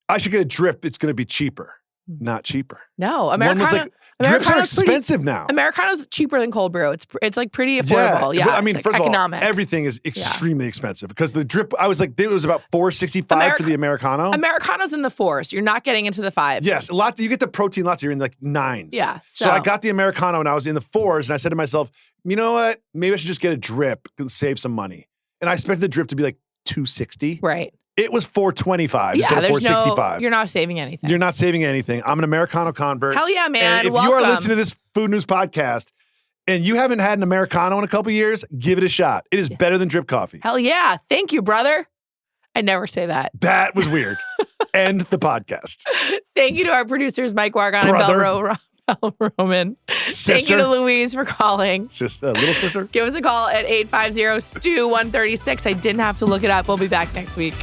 Speaker 2: I should get a drip. It's going to be cheaper. Not cheaper.
Speaker 1: No,
Speaker 2: One was like, drips are expensive now.
Speaker 1: Americano's cheaper than cold brew. It's like pretty affordable. Yeah.
Speaker 2: But, I mean,
Speaker 1: it's
Speaker 2: first
Speaker 1: like
Speaker 2: of all,
Speaker 1: economic.
Speaker 2: everything is extremely expensive because the drip, I was like, it was about $4.65 for the Americano.
Speaker 1: Americano's in the fours. You're not getting into the fives.
Speaker 2: Yes, a lot. You get the protein lots. You're in like nines.
Speaker 1: Yeah.
Speaker 2: So I got the Americano and I was in the fours, and I said to myself, you know what? Maybe I should just get a drip and save some money. And I expected the drip to be like $2.60.
Speaker 1: Right.
Speaker 2: It was $4.25 instead of
Speaker 1: there's
Speaker 2: $4.65.
Speaker 1: You're not saving anything.
Speaker 2: You're not saving anything. I'm an Americano convert.
Speaker 1: Hell yeah, man.
Speaker 2: And if
Speaker 1: Welcome.
Speaker 2: you are listening to this Food News podcast and you haven't had an Americano in a couple years, give it a shot. It is better than drip coffee.
Speaker 1: Hell yeah. Thank you, brother. I never say that.
Speaker 2: That was weird. End the podcast.
Speaker 1: Thank you to our producers, Mike Wargon
Speaker 2: Brother.
Speaker 1: and Belle Roman.
Speaker 2: Sister.
Speaker 1: Thank you to Louise for calling.
Speaker 2: Little sister.
Speaker 1: Give us a call at 850-STEW-136. I didn't have to look it up. We'll be back next week.